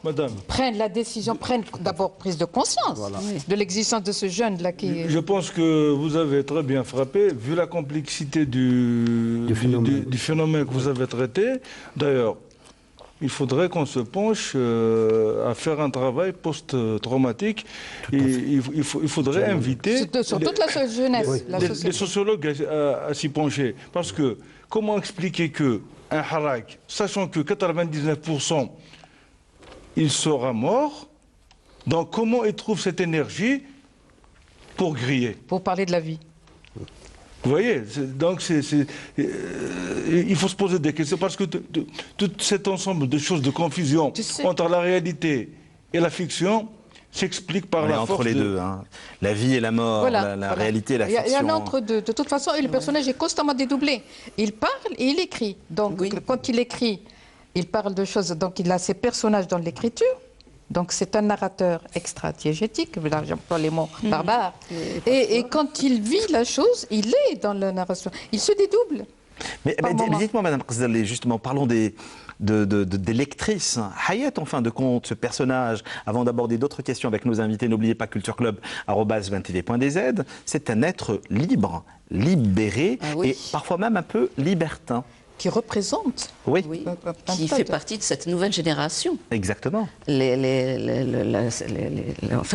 prenne la décision, prenne d'abord prise de conscience de l'existence de ce jeune-là qui... Je pense que vous avez très bien frappé, vu la complexité du phénomène que vous avez traité. D'ailleurs, il faudrait qu'on se penche à faire un travail post-traumatique. Il faudrait inviter sur toute la jeunesse, les sociologues à s'y pencher. Parce que comment expliquer qu'un harak, sachant que 99% il sera mort, donc comment il trouve cette énergie pour griller? Pour parler de la vie. Vous voyez, donc il faut se poser des questions parce que tout cet ensemble de choses, de confusion entre la réalité et la fiction s'explique par la force entre les deux, hein. La vie et la mort, voilà, la réalité et la fiction. Il y a un entre-deux. De toute façon, et le personnage est constamment dédoublé. Il parle et il écrit. Donc, quand il écrit, il parle de choses. Donc, il a ses personnages dans l'écriture. Donc c'est un narrateur extra-diégétique, j'emploie les mots barbares. Et quand il vit la chose, il est dans la narration. Il se dédouble. Mais dites-moi, Madame Ghazali, justement, parlons des lectrices. Hayat, en fin de compte, ce personnage, avant d'aborder d'autres questions avec nos invités, n'oubliez pas cultureclub@20tv.dz, c'est un être libre, libéré et parfois même un peu libertin. Qui représente. Oui. Qui fait partie de cette nouvelle génération. Exactement. Enfin,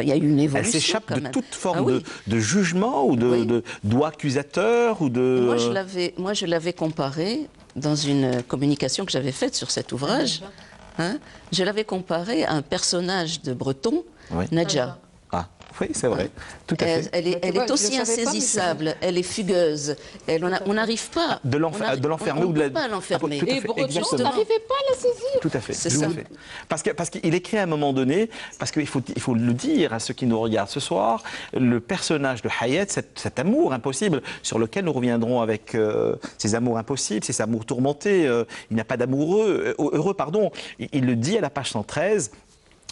il y a eu une évolution. Elle s'échappe de toute forme de jugement ou de doigt accusateur ou de... Moi, je l'avais comparé dans une communication que j'avais faite sur cet ouvrage. Hein, je l'avais comparé à un personnage de Breton, Nadja. Oui, c'est vrai, tout à fait. Elle est aussi insaisissable, elle est fugueuse. On n'arrive pas de l'enfermer ou de la... pas l'enfermer. Et Breton, on n'arrivait pas à la saisir. Tout à fait. C'est ça. Parce qu'il écrit à un moment donné, parce qu'il faut le dire à ceux qui nous regardent ce soir, le personnage de Hayat, cet amour impossible sur lequel nous reviendrons avec ces amours impossibles, ces amours tourmentés, il n'a pas d'amoureux, heureux, pardon. Il le dit à la page 113.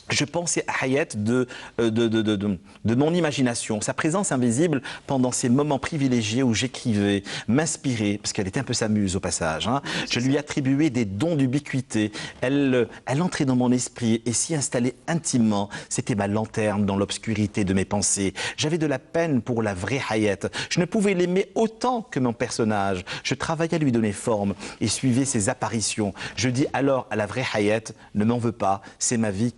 Je pensais à Hayat de mon imagination, sa présence invisible pendant ces moments privilégiés où j'écrivais, m'inspirais, parce qu'elle était un peu sa muse au passage. Hein. Je lui attribuais des dons d'ubiquité. Elle entrait dans mon esprit et s'y installait intimement. C'était ma lanterne dans l'obscurité de mes pensées. J'avais de la peine pour la vraie Hayat. Je ne pouvais l'aimer autant que mon personnage. Je travaillais à lui donner forme et suivais ses apparitions. Je dis alors à la vraie Hayat, ne m'en veux pas, c'est ma vie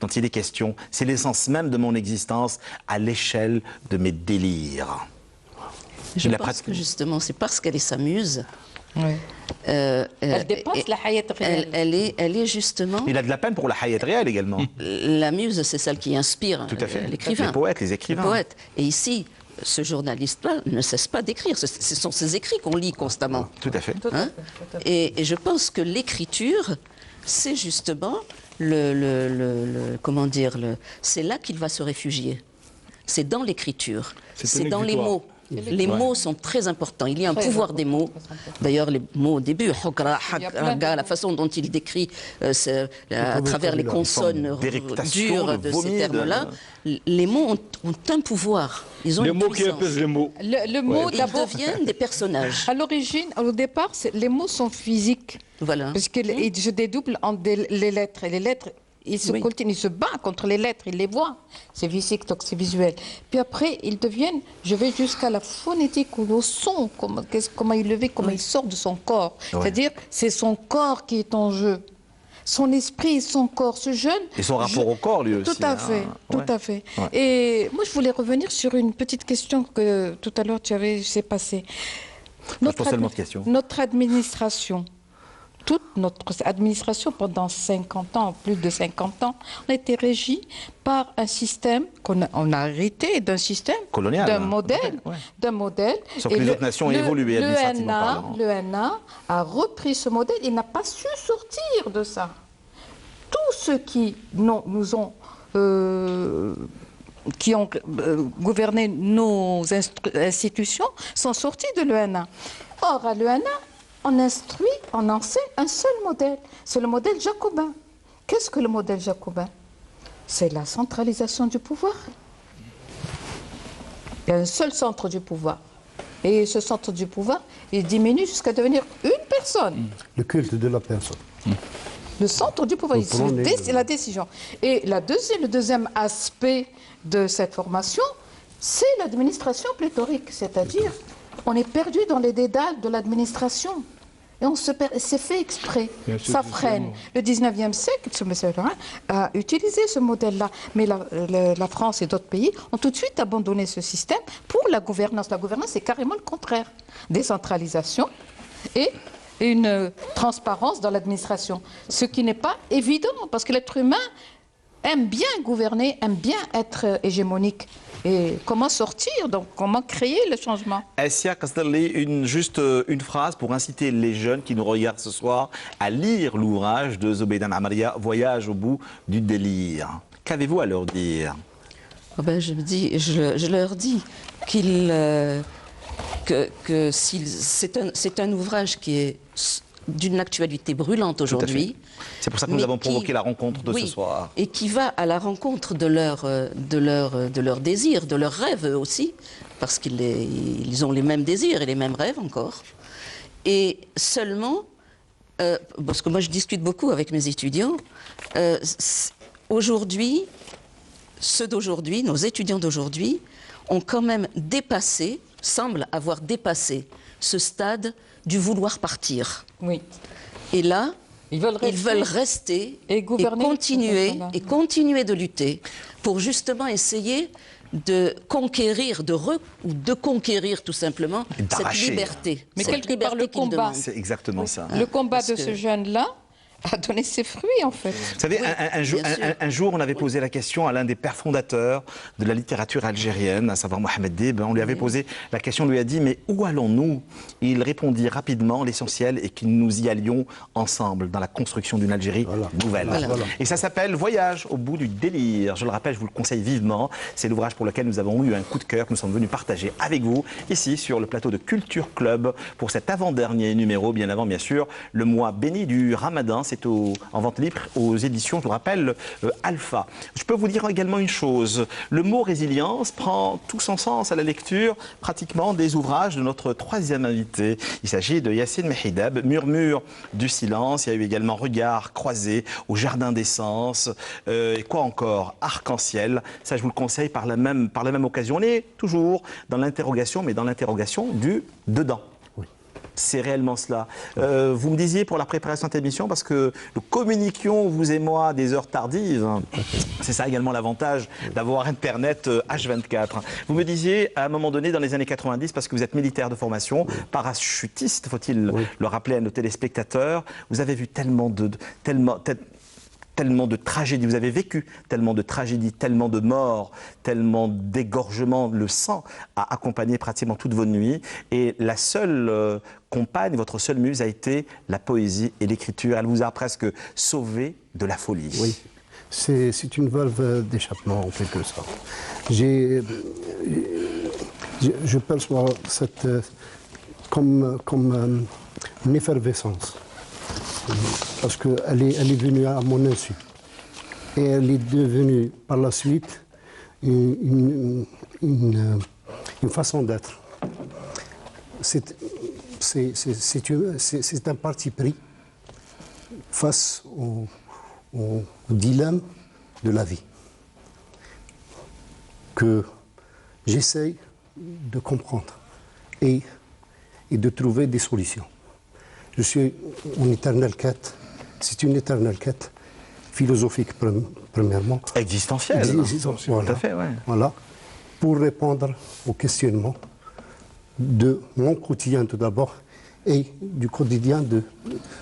dont il est question, c'est l'essence même de mon existence à l'échelle de mes délires. Je pense que justement, c'est parce qu'elle est sa muse. Elle dépasse la Hayat réelle. Elle est justement... Il a de la peine pour la Hayat réelle également. La muse, c'est celle qui inspire l'écrivain. Les poètes, les écrivains. Les poètes. Et ici, ce journaliste-là ne cesse pas d'écrire. Ce sont ses écrits qu'on lit constamment. Tout à fait. Hein? Et je pense que l'écriture, c'est justement c'est là qu'il va se réfugier. C'est dans l'écriture. C'est dans les mots. Les mots sont très importants. Il y a un pouvoir des mots. D'ailleurs, les mots au début, la façon dont il décrit à travers les consonnes dures de ces termes-là, les mots ont un pouvoir. Ils ont les une mots puissance. qui apaisent les mots. Le mot, ils deviennent des personnages. À l'origine, au départ, les mots sont physiques. Voilà. Parce que je dédouble entre les lettres. Et les lettres, il se coltine, il se bat contre les lettres, il les voit. C'est physique, donc c'est visuel. Puis après, ils deviennent, je vais jusqu'à la phonétique ou au son, comment il le vit, comment il sort de son corps. C'est-à-dire, c'est son corps qui est en jeu. Son esprit, son corps, ce jeune... Et son rapport au corps, lui aussi. Tout à fait, tout à fait. Ouais. Et moi, je voulais revenir sur une petite question que tout à l'heure, tu avais laissé passer. Notre administration, toute notre administration, pendant 50 ans, plus de 50 ans, on a été régie par un système qu'on a hérité d'un système colonial, d'un modèle, Sauf que les autres nations ont évolué administrativement parlant. Le NA a repris ce modèle, il n'a pas su sortir de ça. Tous ceux qui nous ont gouverné nos institutions sont sortis de l'ENA. Or, à l'ENA, on enseigne un seul modèle. C'est le modèle jacobin. Qu'est-ce que le modèle jacobin? C'est la centralisation du pouvoir. Il y a un seul centre du pouvoir. Et ce centre du pouvoir, il diminue jusqu'à devenir une personne. Le culte de la personne. Le centre du pouvoir, c'est la décision. Et le deuxième aspect de cette formation, c'est l'administration pléthorique. C'est-à-dire, on est perdu dans les dédales de l'administration. Et c'est fait exprès. Bien sûr, Ça freine. Le 19e siècle, a utilisé ce modèle-là. Mais la France et d'autres pays ont tout de suite abandonné ce système pour la gouvernance. La gouvernance, c'est carrément le contraire. Décentralisation et une transparence dans l'administration. Ce qui n'est pas évident, parce que l'être humain aime bien gouverner, aime bien être hégémonique. Et comment sortir, donc comment créer le changement? Essia Kasdali, juste une phrase pour inciter les jeunes qui nous regardent ce soir à lire l'ouvrage de Zobeidan Amaria, Voyage au bout du délire. Qu'avez-vous à leur dire? Je leur dis que c'est un ouvrage qui est d'une actualité brûlante aujourd'hui. C'est pour ça que nous avons provoqué la rencontre de ce soir. Et qui va à la rencontre de leurs désirs, de leurs rêves aussi, parce qu'ils ont les mêmes désirs et les mêmes rêves encore. Et seulement, parce que moi je discute beaucoup avec mes étudiants, aujourd'hui, ceux d'aujourd'hui, nos étudiants d'aujourd'hui, ont quand même semblent avoir dépassé ce stade du vouloir partir. Oui. Et là, ils veulent rester et continuer de lutter pour justement essayer de conquérir, de conquérir tout simplement cette liberté. Mais quelque part le combat, c'est exactement ça. Le combat de ce jeune-là a donné ses fruits, en fait. Vous savez, un jour, on avait posé la question à l'un des pères fondateurs de la littérature algérienne, à savoir Mohamed Dib. On lui avait posé la question, on lui a dit, mais où allons-nous? Il répondit rapidement l'essentiel et que nous y allions ensemble dans la construction d'une Algérie nouvelle. Voilà. Et ça s'appelle Voyage au bout du délire. Je le rappelle, je vous le conseille vivement. C'est l'ouvrage pour lequel nous avons eu un coup de cœur que nous sommes venus partager avec vous, ici, sur le plateau de Culture Club, pour cet avant-dernier numéro, bien avant, bien sûr, le mois béni du Ramadan. C'est en vente libre aux éditions, je vous rappelle, Alpha. Je peux vous dire également une chose. Le mot résilience prend tout son sens à la lecture pratiquement des ouvrages de notre troisième invité. Il s'agit de Yassine Mehidab, Murmure du silence. Il y a eu également Regard croisé au Jardin des Sens. Et quoi encore? Arc-en-ciel. Ça, je vous le conseille par la même occasion. On est toujours dans l'interrogation, mais dans l'interrogation du dedans. C'est réellement cela. Vous me disiez pour la préparation de cette émission, parce que nous communiquions, vous et moi, des heures tardives. C'est ça également l'avantage d'avoir Internet H24. Vous me disiez, à un moment donné, dans les années 90, parce que vous êtes militaire de formation, parachutiste, faut-il le rappeler à nos téléspectateurs, vous avez vu tellement de tragédies, vous avez vécu tellement de tragédies, tellement de morts, tellement d'égorgements, le sang a accompagné pratiquement toutes vos nuits. Et la seule compagne, votre seule muse a été la poésie et l'écriture. Elle vous a presque sauvé de la folie. Oui, c'est une valve d'échappement en quelque sorte. Je perçois cette comme une effervescence. Parce qu'elle est venue à mon insu. Et elle est devenue par la suite une façon d'être. C'est un parti pris face au dilemme de la vie que j'essaye de comprendre et de trouver des solutions. Je suis en éternelle quête. C'est une éternelle quête philosophique, premièrement. Existentielle. Voilà. Tout à fait, ouais. Voilà. Pour répondre aux questionnements de mon quotidien tout d'abord et du quotidien de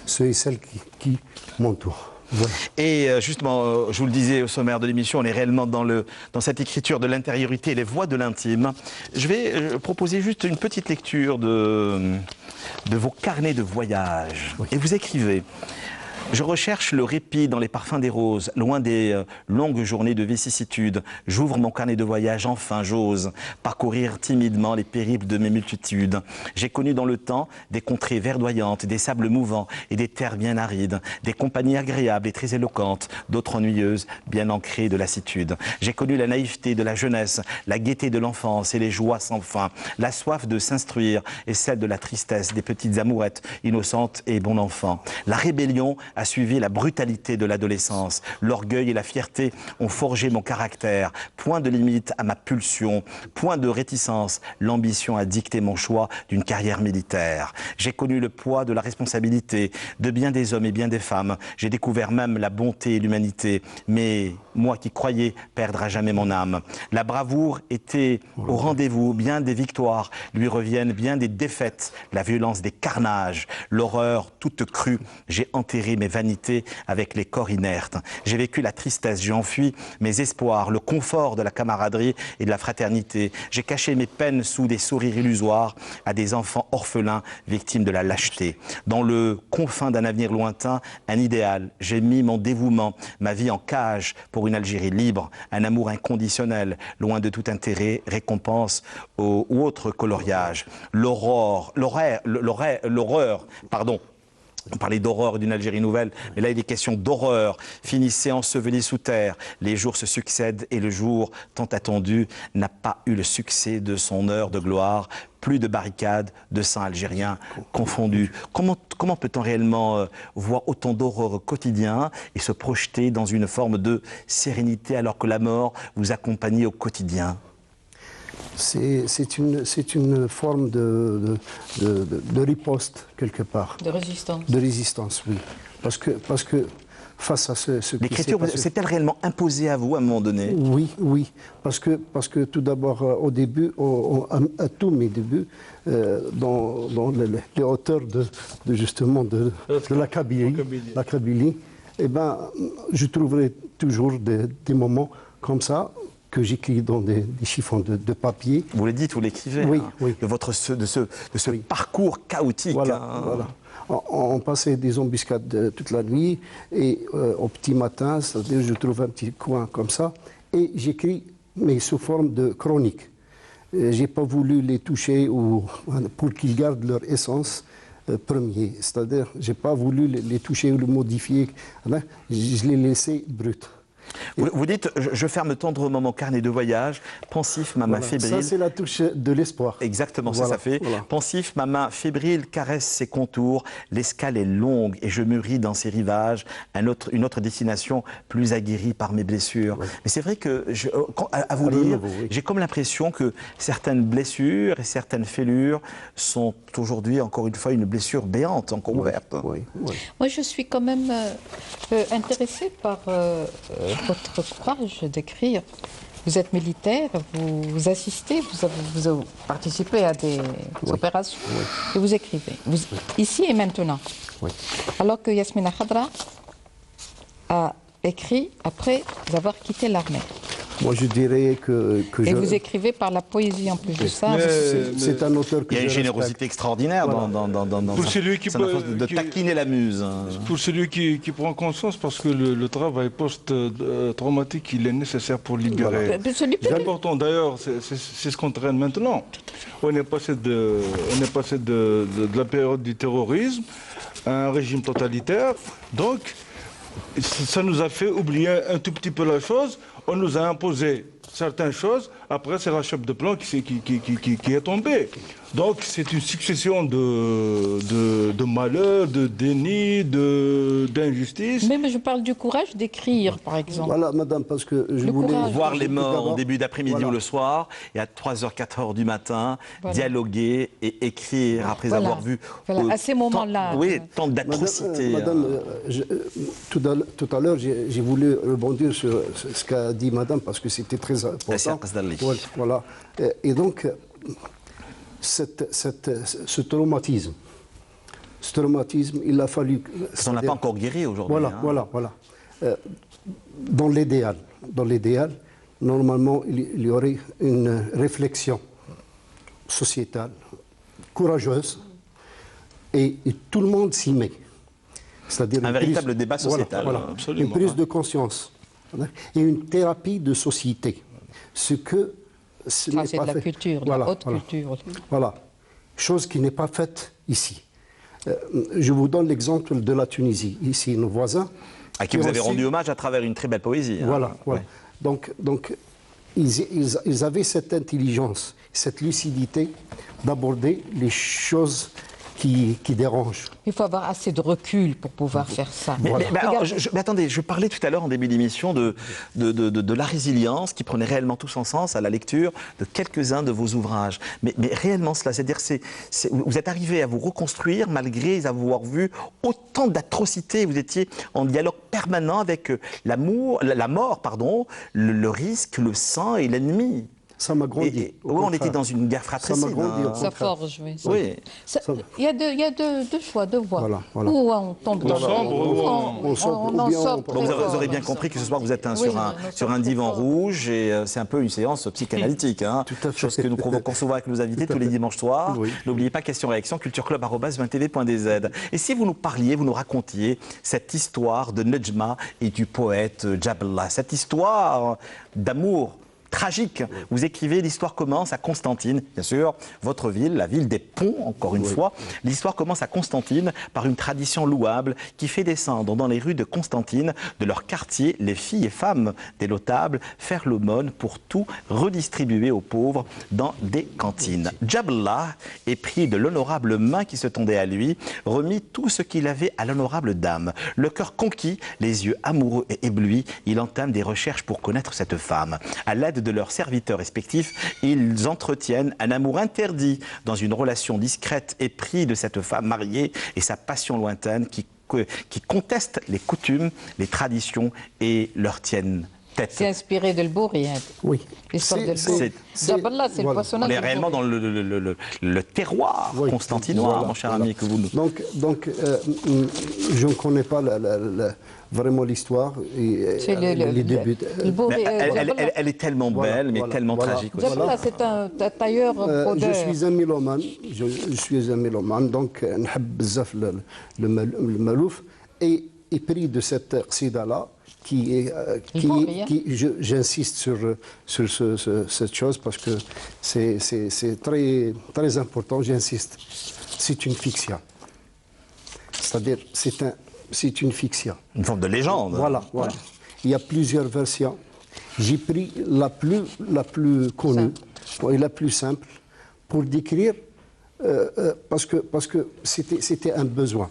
ceux et celles qui m'entourent. Voilà. Et justement, je vous le disais au sommaire de l'émission, on est réellement dans cette écriture de l'intériorité et les voix de l'intime. Je vais proposer juste une petite lecture de vos carnets de voyage. Oui. Et vous écrivez: je recherche le répit dans les parfums des roses, loin des longues journées de vicissitudes. J'ouvre mon carnet de voyage, enfin j'ose parcourir timidement les périples de mes multitudes. J'ai connu dans le temps des contrées verdoyantes, des sables mouvants et des terres bien arides, des compagnies agréables et très éloquentes, d'autres ennuyeuses, bien ancrées de lassitude. J'ai connu la naïveté de la jeunesse, la gaieté de l'enfance et les joies sans fin, la soif de s'instruire et celle de la tristesse des petites amourettes innocentes et bon enfant, la rébellion a suivi la brutalité de l'adolescence. L'orgueil et la fierté ont forgé mon caractère. Point de limite à ma pulsion, point de réticence. L'ambition a dicté mon choix d'une carrière militaire. J'ai connu le poids de la responsabilité de bien des hommes et bien des femmes. J'ai découvert même la bonté et l'humanité. Mais moi qui croyais perdre à jamais mon âme. La bravoure était au rendez-vous. Bien des victoires lui reviennent, bien des défaites. La violence des carnages, l'horreur toute crue. J'ai enterré mes vanités avec les corps inertes. J'ai vécu la tristesse, j'ai enfui mes espoirs, le confort de la camaraderie et de la fraternité. J'ai caché mes peines sous des sourires illusoires à des enfants orphelins victimes de la lâcheté. Dans le confin d'un avenir lointain, un idéal. J'ai mis mon dévouement, ma vie en cage pour une Algérie libre, un amour inconditionnel, loin de tout intérêt, récompense ou autre coloriage. L'horreur, pardon. On parlait d'horreur d'une Algérie nouvelle, mais là il est question d'horreur. Finissez enseveli sous terre. Les jours se succèdent et le jour, tant attendu, n'a pas eu le succès de son heure de gloire. Plus de barricades, de sang algérien confondus. Comment peut-on réellement voir autant d'horreur au quotidien et se projeter dans une forme de sérénité alors que la mort vous accompagne au quotidien ? C'est une forme de riposte, quelque part. De résistance. De résistance, oui. Parce que face à ce qui l'écriture, s'est-elle réellement imposée à vous à un moment donné? Oui, oui. Parce que tout d'abord, au début, à tous mes débuts, dans les hauteurs justement de la Kabylie, eh ben, je trouverai toujours des moments comme ça, que j'écris dans des chiffons de papier. Vous le dites, vous l'écrivez, oui, hein, oui. de ce oui. parcours chaotique. Voilà, hein. voilà. On passait des embuscades toute la nuit et au petit matin, c'est-à-dire je trouve un petit coin comme ça et j'écris, mais sous forme de chronique. J'ai pas voulu les toucher pour qu'ils gardent leur essence premier, c'est-à-dire j'ai pas voulu les toucher ou les modifier, je les laissais bruts. Vous dites, je ferme tendrement mon carnet de voyage, pensif, ma main fébrile. Ça, c'est la touche de l'espoir. Exactement, voilà, ça fait. Voilà. Pensif, ma main fébrile caresse ses contours, l'escale est longue et je mûris dans ses rivages, une autre destination plus aguerrie par mes blessures. Oui. Mais c'est vrai que, à vous lire, oui. J'ai comme l'impression que certaines blessures et certaines fêlures sont aujourd'hui, encore une fois, une blessure béante, encore ouverte. Oui, oui. Moi, je suis quand même intéressée par votre courage d'écrire. Vous êtes militaire, vous assistez, vous participez à des opérations et vous écrivez. Ici et maintenant. Oui. Alors que Yasmina Khadra a écrit après avoir quitté l'armée. Moi, je dirais que et vous écrivez par la poésie en plus de ça. C'est un auteur que il y a une générosité extraordinaire dans de taquiner la muse. Pour celui qui prend conscience, parce que le travail post-traumatique, il est nécessaire pour libérer. C'est important. D'ailleurs, c'est ce qu'on traîne maintenant. On est passé de la période du terrorisme à un régime totalitaire. Donc, ça nous a fait oublier un tout petit peu la chose. On nous a imposé certaines choses. Après, c'est la chape de plomb qui est tombée. Donc, c'est une succession de malheurs, de déni, d'injustices. Mais je parle du courage d'écrire, par exemple. Voilà, madame, parce que je voulais... voir les morts en début d'après-midi ou le soir, et à 3h, 4h du matin, dialoguer et écrire après avoir vu... à ces moments-là. Oui, tant d'atrocités. Madame, tout à l'heure, j'ai voulu rebondir sur ce qu'a dit madame, parce que c'était très important. Voilà. Et donc, ce traumatisme, il a fallu... On n'a pas encore guéri aujourd'hui. Voilà. Dans l'idéal, normalement, il y aurait une réflexion sociétale, courageuse, et tout le monde s'y met. C'est-à-dire un véritable débat sociétal. Une prise de conscience et une thérapie de société. Ce que ce n'est c'est pas de la fait. culture, de la haute culture. Voilà, chose qui n'est pas faite ici. Je vous donne l'exemple de la Tunisie. Ici, nos voisins. À qui vous avez rendu hommage à travers une très belle poésie. Voilà. Ouais. Donc ils avaient cette intelligence, cette lucidité d'aborder les choses qui dérange. Il faut avoir assez de recul pour pouvoir faire ça. Mais attendez, je parlais tout à l'heure en début d'émission de la résilience qui prenait réellement tout son sens à la lecture de quelques-uns de vos ouvrages. Mais réellement cela, c'est-à-dire vous êtes arrivé à vous reconstruire malgré avoir vu autant d'atrocités. Vous étiez en dialogue permanent avec la mort, le risque, le sang et l'ennemi. Ça m'a grandi. Oui, on était dans une guerre fratricide. Ça m'a grandi. Ça forge, oui. Oui. Il y a deux choix, deux voies. Voilà. Ou on tombe dans on en sort. Vous aurez bien compris que ce soir vous êtes sur un divan rouge et c'est un peu une séance psychanalytique. Tout à fait. Chose que nous provoquons souvent avec nos invités tous les dimanches soirs. Oui. N'oubliez pas, question-réaction, cultureclub@20tv.dz. Et si vous nous parliez, vous nous racontiez cette histoire de Nedjma et du poète Jabla, cette histoire d'amour tragique. Vous écrivez, l'histoire commence à Constantine, bien sûr, votre ville, la ville des ponts, encore une fois. L'histoire commence à Constantine par une tradition louable qui fait descendre dans les rues de Constantine, de leur quartier, les filles et femmes des notables, faire l'aumône pour tout redistribuer aux pauvres dans des cantines. Jabla, épris de l'honorable main qui se tendait à lui, remit tout ce qu'il avait à l'honorable dame. Le cœur conquis, les yeux amoureux et éblouis, il entame des recherches pour connaître cette femme. À l'aide de leurs serviteurs respectifs, ils entretiennent un amour interdit dans une relation discrète, épris de cette femme mariée et sa passion lointaine qui conteste les coutumes, les traditions et leur tiennent tête. C'est inspiré de l'Bourriade. Oui. L'histoire de l'Bourriade. Jabla, c'est le personnage. On est réellement dans le terroir constantinois, mon cher ami, que vous nous... Donc je ne connais pas vraiment l'histoire et les débuts. Elle est tellement belle, mais tellement tragique aussi. Jabla, c'est un tailleur brodeur. Je suis un mélomane, donc نحب بزاف le malouf et pris de cette qsida-là, j'insiste sur cette chose parce que c'est très, très important, j'insiste. C'est une fiction. C'est-à-dire, c'est une fiction. Une forme de légende. Voilà. Il y a plusieurs versions. J'ai pris la plus connue et la plus simple pour décrire, parce que c'était un besoin.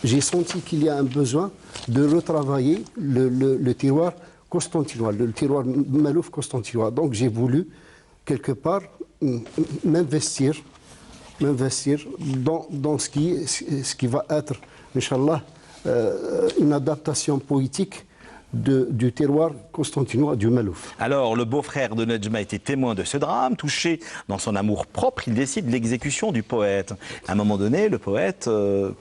J'ai senti qu'il y a un besoin de retravailler le terroir constantinois, le terroir malouf constantinois. Donc j'ai voulu, quelque part, m'investir dans ce qui va être, Inch'Allah, une adaptation poétique du terroir constantinois du Malouf. Alors, le beau-frère de Nedjma était témoin de ce drame. Touché dans son amour propre, il décide l'exécution du poète. À un moment donné, le poète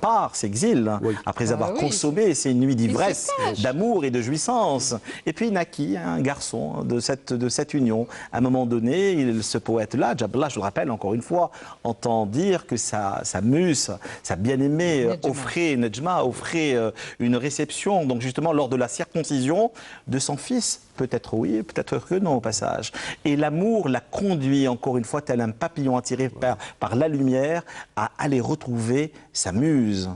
part, s'exile, après avoir consommé ses nuits d'ivresse, d'amour et de jouissance. Et puis naquit un garçon de cette union. À un moment donné, ce poète-là, Jabla, je le rappelle encore une fois, entend dire que sa muse, sa bien-aimée, Nedjma offrait une réception, donc justement lors de la circoncision de son fils. Peut-être oui, peut-être que non au passage. Et l'amour l'a conduit, encore une fois, tel un papillon attiré par la lumière, à aller retrouver sa muse.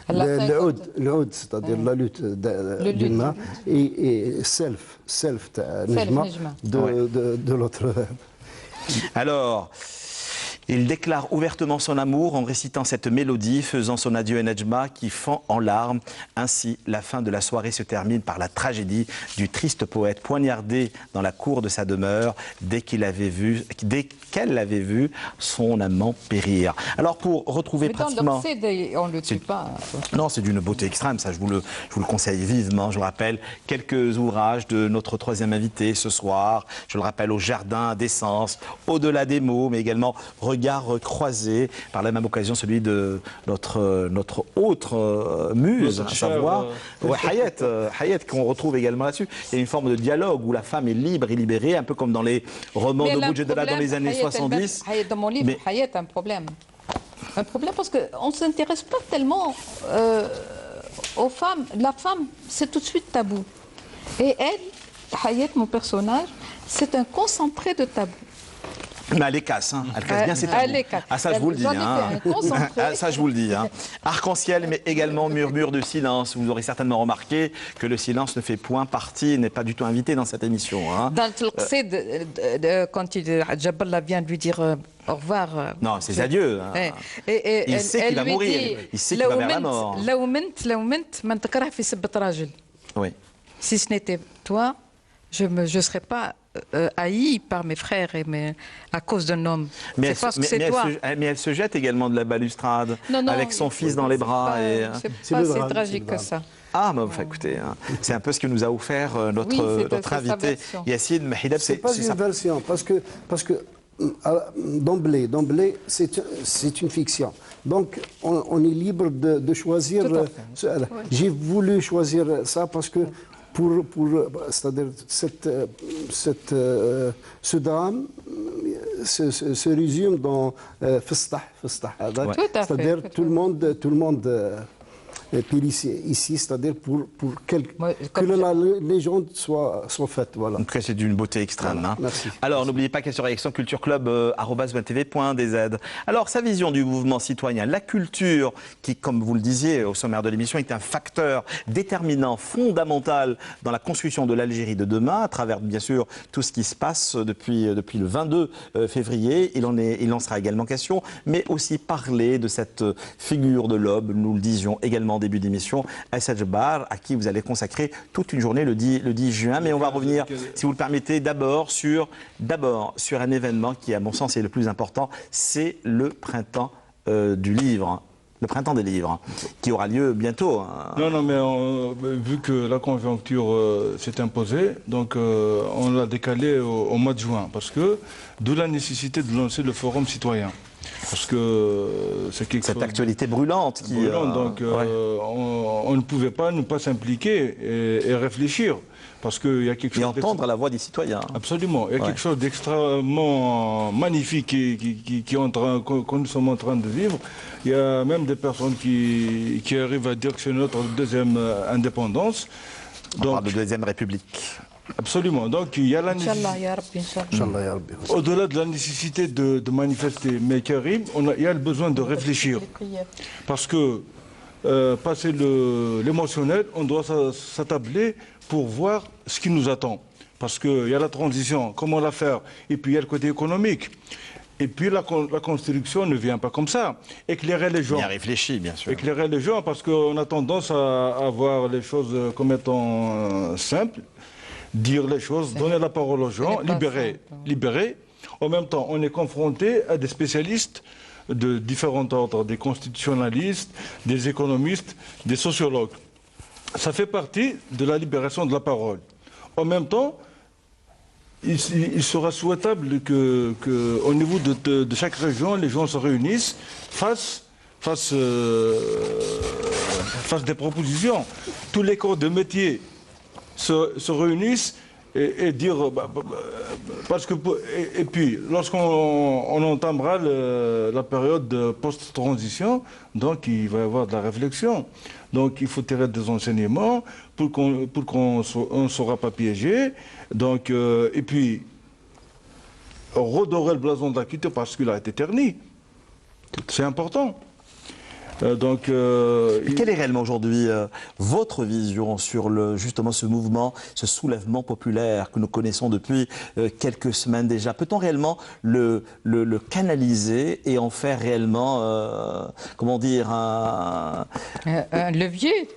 Le oud, c'est-à-dire la lutte d'une main, et self Nedjma de l'autre. Alors, il déclare ouvertement son amour en récitant cette mélodie, faisant son adieu à Nedjma qui fond en larmes. Ainsi, la fin de la soirée se termine par la tragédie du triste poète poignardé dans la cour de sa demeure dès qu'elle avait vu son amant périr. Alors pour retrouver pratiquement... on ne le tue pas. Non, c'est d'une beauté extrême, ça je vous le conseille vivement. Je vous rappelle quelques ouvrages de notre troisième invité ce soir. Je le rappelle, Au jardin d'essence, Au-delà des mots, mais également Regard croisé, par la même occasion celui de notre autre muse, à savoir Hayat, qu'on retrouve également là-dessus. Il y a une forme de dialogue où la femme est libre et libérée, un peu comme dans les romans de Boujedala dans les années 70. Dans mon livre, Hayat a un problème. Un problème parce qu'on ne s'intéresse pas tellement aux femmes. La femme, c'est tout de suite tabou. Et elle, Hayat, mon personnage, c'est un concentré de tabou. Mais elle les casse, hein. Elle casse bien ses tabous. Ah, ça je vous le dis. Hein. Ah, ça je vous le dis. Hein. Arc-en-ciel, mais également murmure de silence. Vous aurez certainement remarqué que le silence ne fait point partie, n'est pas du tout invité dans cette émission. Hein. Dans le qsid, quand Jabal vient de lui dire au revoir. Non, c'est adieux. Hein. Il sait qu'il va mourir. Il sait qu'il va vers la mort. Oui. Si ce n'était toi, je ne serais pas haï par mes frères à cause d'un homme. Mais, mais elle se jette également de la balustrade avec son fils dans les bras. C'est pas si tragique que ça. Ah, mais enfin, écoutez, hein, c'est un peu ce que nous a offert notre invité Yacine Mahidab. C'est pas une version, parce que d'emblée, c'est une fiction. Donc, on est libre de choisir. J'ai voulu choisir ça parce que c'est-à-dire ce drame se résume dans Fistah. C'est-à-dire tout le monde ici, c'est-à-dire pour que la légende soit faite. Voilà. En tout cas, c'est d'une beauté extrême. Voilà. Hein. Merci. Alors, n'oubliez pas qu'elle sur Réaction Culture Club, @webtv.dz. Alors, sa vision du mouvement citoyen, la culture, qui, comme vous le disiez au sommaire de l'émission, est un facteur déterminant, fondamental dans la construction de l'Algérie de demain, à travers, bien sûr, tout ce qui se passe depuis le 22 février. Il en sera également question, mais aussi parler de cette figure de l'aube, nous le disions également début d'émission, Assad Jabbar, à qui vous allez consacrer toute une journée le 10 juin. Mais on va revenir, si vous le permettez, d'abord sur un événement qui, à mon sens, est le plus important, c'est le printemps du livre. Le printemps des livres, qui aura lieu bientôt. Hein. Non, mais vu que la conjoncture s'est imposée, donc on l'a décalé au mois de juin, parce que d'où la nécessité de lancer le forum citoyen. Parce que c'est quelque chose... Cette actualité brûlante qui... donc on ne pouvait pas ne pas s'impliquer et réfléchir. Parce qu'il y a quelque chose... Et entendre la voix des citoyens. Absolument. Il y a quelque chose d'extrêmement magnifique que nous sommes en train de vivre. Il y a même des personnes qui arrivent à dire que c'est notre deuxième indépendance. On parle de deuxième république. Absolument. Donc il y a la nécessité... Au-delà de la nécessité de manifester, mais Karim, il y a le besoin de réfléchir. Parce que, passer l'émotionnel, on doit s'attabler pour voir ce qui nous attend. Parce qu'il y a la transition, comment la faire, et puis il y a le côté économique. Et puis la construction ne vient pas comme ça. Éclairer les gens. Bien réfléchi, bien sûr. Éclairer les gens, parce qu'on a tendance à voir les choses comme étant simples. Dire les choses, donner la parole aux gens, libérer. En même temps, on est confronté à des spécialistes de différents ordres, des constitutionnalistes, des économistes, des sociologues. Ça fait partie de la libération de la parole. En même temps, il sera souhaitable qu'au niveau de chaque région, les gens se réunissent, fassent des propositions. Tous les corps de métier se réunissent et dire... parce que, et puis, lorsqu'on entamera la période de post-transition, donc il va y avoir de la réflexion. Donc il faut tirer des enseignements pour qu'on ne sera pas piégé. Donc, et puis, redorer le blason de la culture parce qu'il a été terni. C'est important. Quelle est réellement aujourd'hui votre vision sur justement ce mouvement, ce soulèvement populaire que nous connaissons depuis quelques semaines déjà? Peut-on réellement le canaliser et en faire réellement, comment dire, un levier,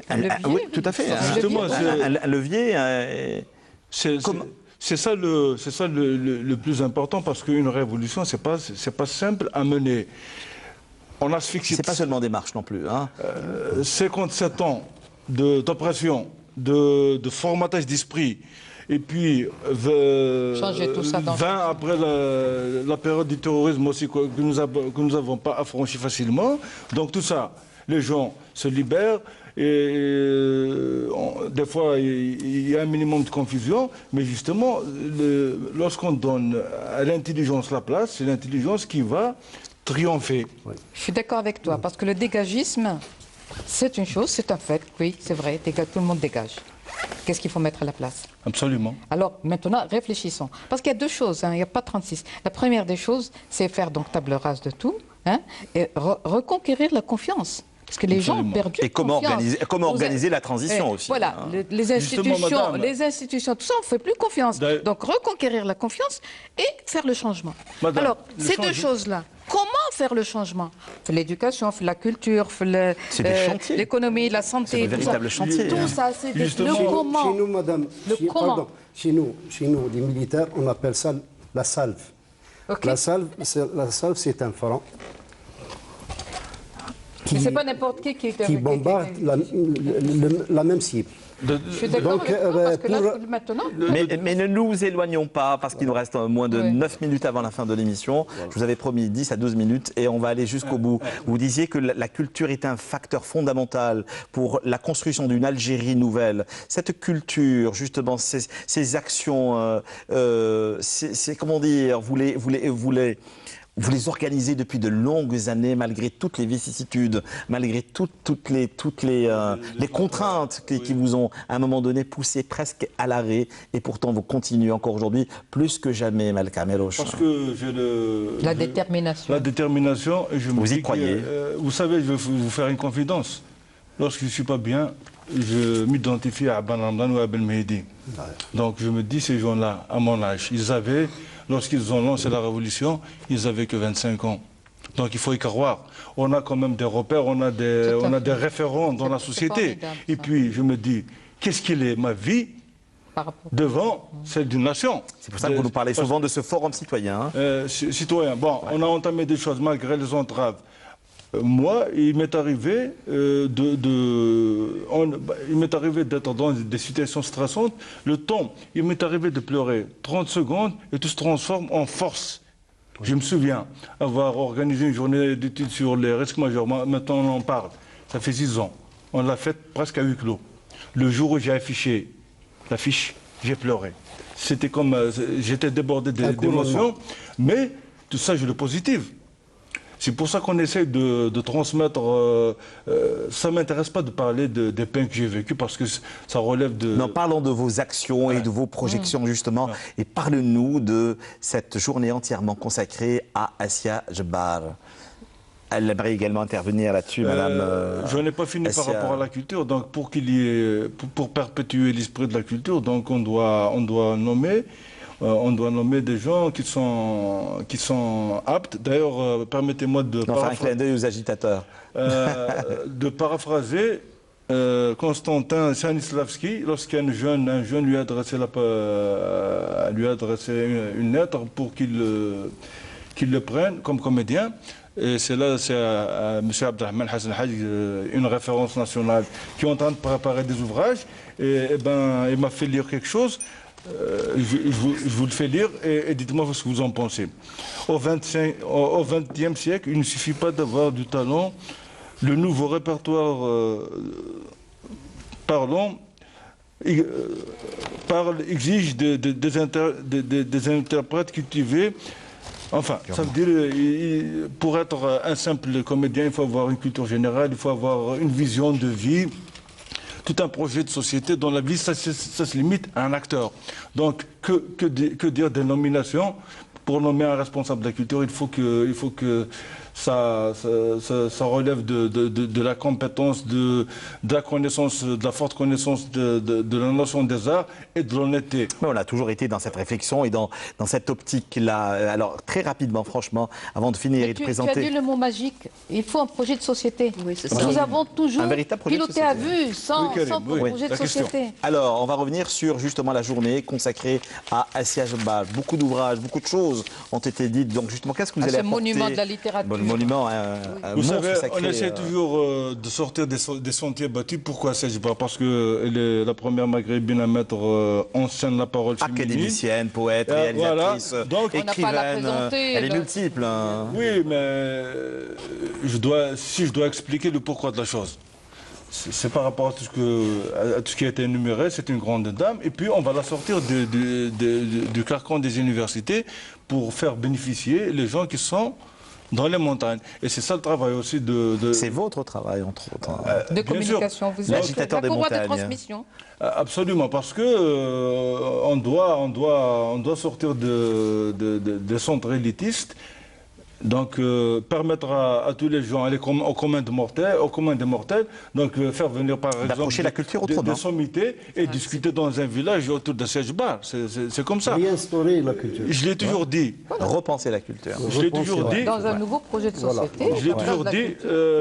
oui, tout à fait. Un levier. C'est ça le plus important, parce qu'une révolution, c'est pas simple à mener. On asphyxie. C'est pas seulement des marches non plus. Hein. 57 ans d'oppression, de formatage d'esprit, et puis 20 après la période du terrorisme aussi que nous n'avons pas affranchi facilement. Donc tout ça, les gens se libèrent. Et des fois, il y a un minimum de confusion, mais justement, lorsqu'on donne à l'intelligence la place, c'est l'intelligence qui va triompher. Oui. Je suis d'accord avec toi, parce que le dégagisme, c'est une chose, c'est un fait, oui, c'est vrai, tout le monde dégage. Qu'est-ce qu'il faut mettre à la place? Absolument. Alors maintenant, réfléchissons. Parce qu'il y a deux choses, hein, il n'y a pas 36. La première des choses, c'est faire donc table rase de tout, hein, et reconquérir la confiance. Parce que les gens ont perdu et comment confiance. organiser la transition aussi. Voilà, hein. les institutions, tout ça, on ne fait plus confiance. Donc reconquérir la confiance et faire le changement. Madame, alors, ces deux choses-là, comment faire le changement? L'éducation, la culture, l'économie, la santé. C'est des véritables chantiers. Tout ça, c'est le comment. Chez nous, madame, comment. Chez nous, les militaires, on appelle ça la salve. Okay. La salve, c'est un franc. C'est pas n'importe qui bombarde la même cible. Je suis d'accord avec toi, parce que là, maintenant... Mais ne nous éloignons pas, parce qu'il nous reste moins de 9 minutes avant la fin de l'émission. Je vous avais promis 10 à 12 minutes et on va aller jusqu'au bout. Vous disiez que la culture est un facteur fondamental pour la construction d'une Algérie nouvelle. Cette culture, justement, ces actions, comment dire, vous les organisez depuis de longues années, malgré toutes les vicissitudes, malgré toutes les contraintes qui vous ont, à un moment donné, poussé presque à l'arrêt. Et pourtant, vous continuez encore aujourd'hui, plus que jamais, Malka Meloche. Parce que j'ai la détermination. La détermination. Et je me vous y dis croyez vous savez, je vais vous faire une confidence. Lorsque je ne suis pas bien, je m'identifie à Ban Ramdan ou à Ben Mehdi. Donc je me dis, ces gens-là, à mon âge, lorsqu'ils ont lancé la révolution, ils n'avaient que 25 ans. Donc il faut y croire. On a quand même des repères, on a des référents dans la société. Et puis je me dis, qu'est-ce qu'il est ma vie devant celle d'une nation? C'est pour ça que vous nous parlez souvent de ce forum citoyen. Citoyen. Bon, on a entamé des choses malgré les entraves. Moi, il m'est arrivé d'être dans des situations stressantes. Il m'est arrivé de pleurer 30 secondes et tout se transforme en force. Je me souviens avoir organisé une journée d'études sur les risques majeurs. Maintenant, on en parle. Ça fait 6 ans. On l'a faite presque à huis clos. Le jour où j'ai affiché l'affiche, j'ai pleuré. C'était comme... j'étais débordé d'émotions. Mais tout ça, j'ai le positif. C'est pour ça qu'on essaie de transmettre... ça ne m'intéresse pas de parler des peines que j'ai vécues parce que ça relève de... Non, parlons de vos actions et de vos projections, justement. Et parle-nous de cette journée entièrement consacrée à Assia Jebbar. Elle aimerait également intervenir là-dessus, madame. Je n'ai pas fini par rapport à la culture. Donc, pour perpétuer l'esprit de la culture, donc on doit nommer des gens qui sont aptes. D'ailleurs, permettez-moi de... Enfin, un clin d'œil aux agitateurs. De paraphraser Constantin Stanislavski, lorsqu'un jeune lui a adressé une lettre pour qu'il le prenne comme comédien. Et c'est à M. Abdelrahman Hassan Haj, une référence nationale, qui est en train de préparer des ouvrages. Et il m'a fait lire quelque chose. Je vous le fais lire et dites-moi ce que vous en pensez. Au XXe siècle, il ne suffit pas d'avoir du talent. Le nouveau répertoire exige des interprètes cultivés. Enfin, ça veut dire, pour être un simple comédien, il faut avoir une culture générale, il faut avoir une vision de vie, tout un projet de société. Dans la vie, ça se limite à un acteur. Donc, que dire des nominations? Pour nommer un responsable de la culture, il faut que ça relève de la compétence, de la connaissance, de la forte connaissance de la notion des arts et de l'honnêteté. On a toujours été dans cette réflexion et dans cette optique-là. Alors, très rapidement, franchement, avant de finir et de présenter... Tu as dit le mot magique. Il faut un projet de société. Oui, c'est ça. Nous avons toujours piloté à vue, sans projet de société. Alors, on va revenir sur justement la journée consacrée à Assia Jebbar. Beaucoup d'ouvrages, beaucoup de choses ont été dites. Donc, justement, qu'est-ce que vous allez apporter? Ce monument de la littérature. Monument, vous savez, on essaie toujours de sortir des sentiers battus. Pourquoi Assia Jebbar? Parce qu'elle est la première maghrébine à mettre en scène la parole féminine. Académicienne, poète, réalisatrice, voilà. Donc, écrivaine. Elle est multiple. Hein. Oui, mais si je dois expliquer le pourquoi de la chose. C'est par rapport à tout ce qui a été énuméré, c'est une grande dame. Et puis on va la sortir du carcan des universités pour faire bénéficier les gens qui sont dans les montagnes. Et c'est ça le travail aussi de... C'est votre travail, entre autres. De communication, vous êtes l'agitateur des courroie de montagnes. transmission. Absolument, parce que on doit sortir des centres élitistes. Donc, permettre à tous les gens, aux communs des mortels, donc faire venir par exemple la culture autrement. des sommités et discuter dans un village autour d'un siège bar. C'est comme ça. Réinstaurer la culture. Je l'ai toujours dit. Repenser la culture. Je l'ai toujours dit. Dans un nouveau projet de société. Je l'ai toujours dit,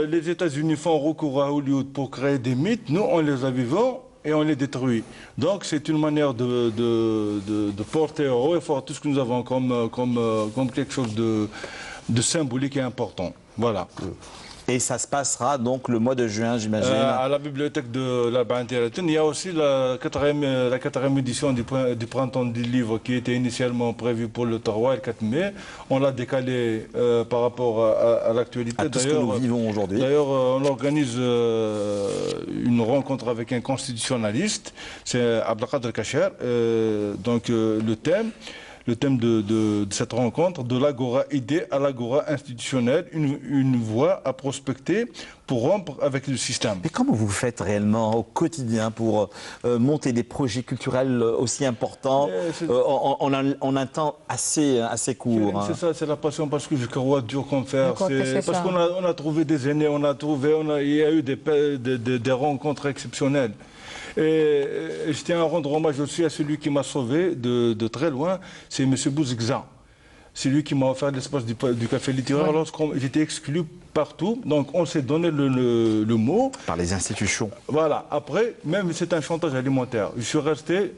les États-Unis font recours à Hollywood pour créer des mythes. Nous, on les avivons et on les détruit. Donc, c'est une manière de porter haut et fort tout ce que nous avons comme quelque chose de symbolique et important. Voilà. Et ça se passera donc le mois de juin, j'imagine. À la bibliothèque de la Bantératine, il y a aussi la quatrième édition du printemps du livre qui était initialement prévue pour le 3 et le 4 mai. On l'a décalé par rapport à l'actualité. À tout ce que nous vivons aujourd'hui. D'ailleurs, on organise une rencontre avec un constitutionnaliste, c'est Abdelkader Kacher. Donc le thème de cette rencontre, de l'agora idée à l'agora institutionnelle, une voie à prospecter pour rompre avec le système. Mais comment vous faites réellement au quotidien pour monter des projets culturels aussi importants en un temps assez court? C'est ça, c'est la passion, parce que je crois dur comme fer. Parce qu'on a trouvé des aînés, il y a eu des rencontres exceptionnelles. Et je tiens à rendre hommage aussi à celui qui m'a sauvé de très loin, c'est M. Bouzigza. C'est lui qui m'a offert l'espace du café littéraire lorsque j'étais exclu partout. Donc on s'est donné le mot. Par les institutions. Voilà. Après, même c'est un chantage alimentaire. Je suis resté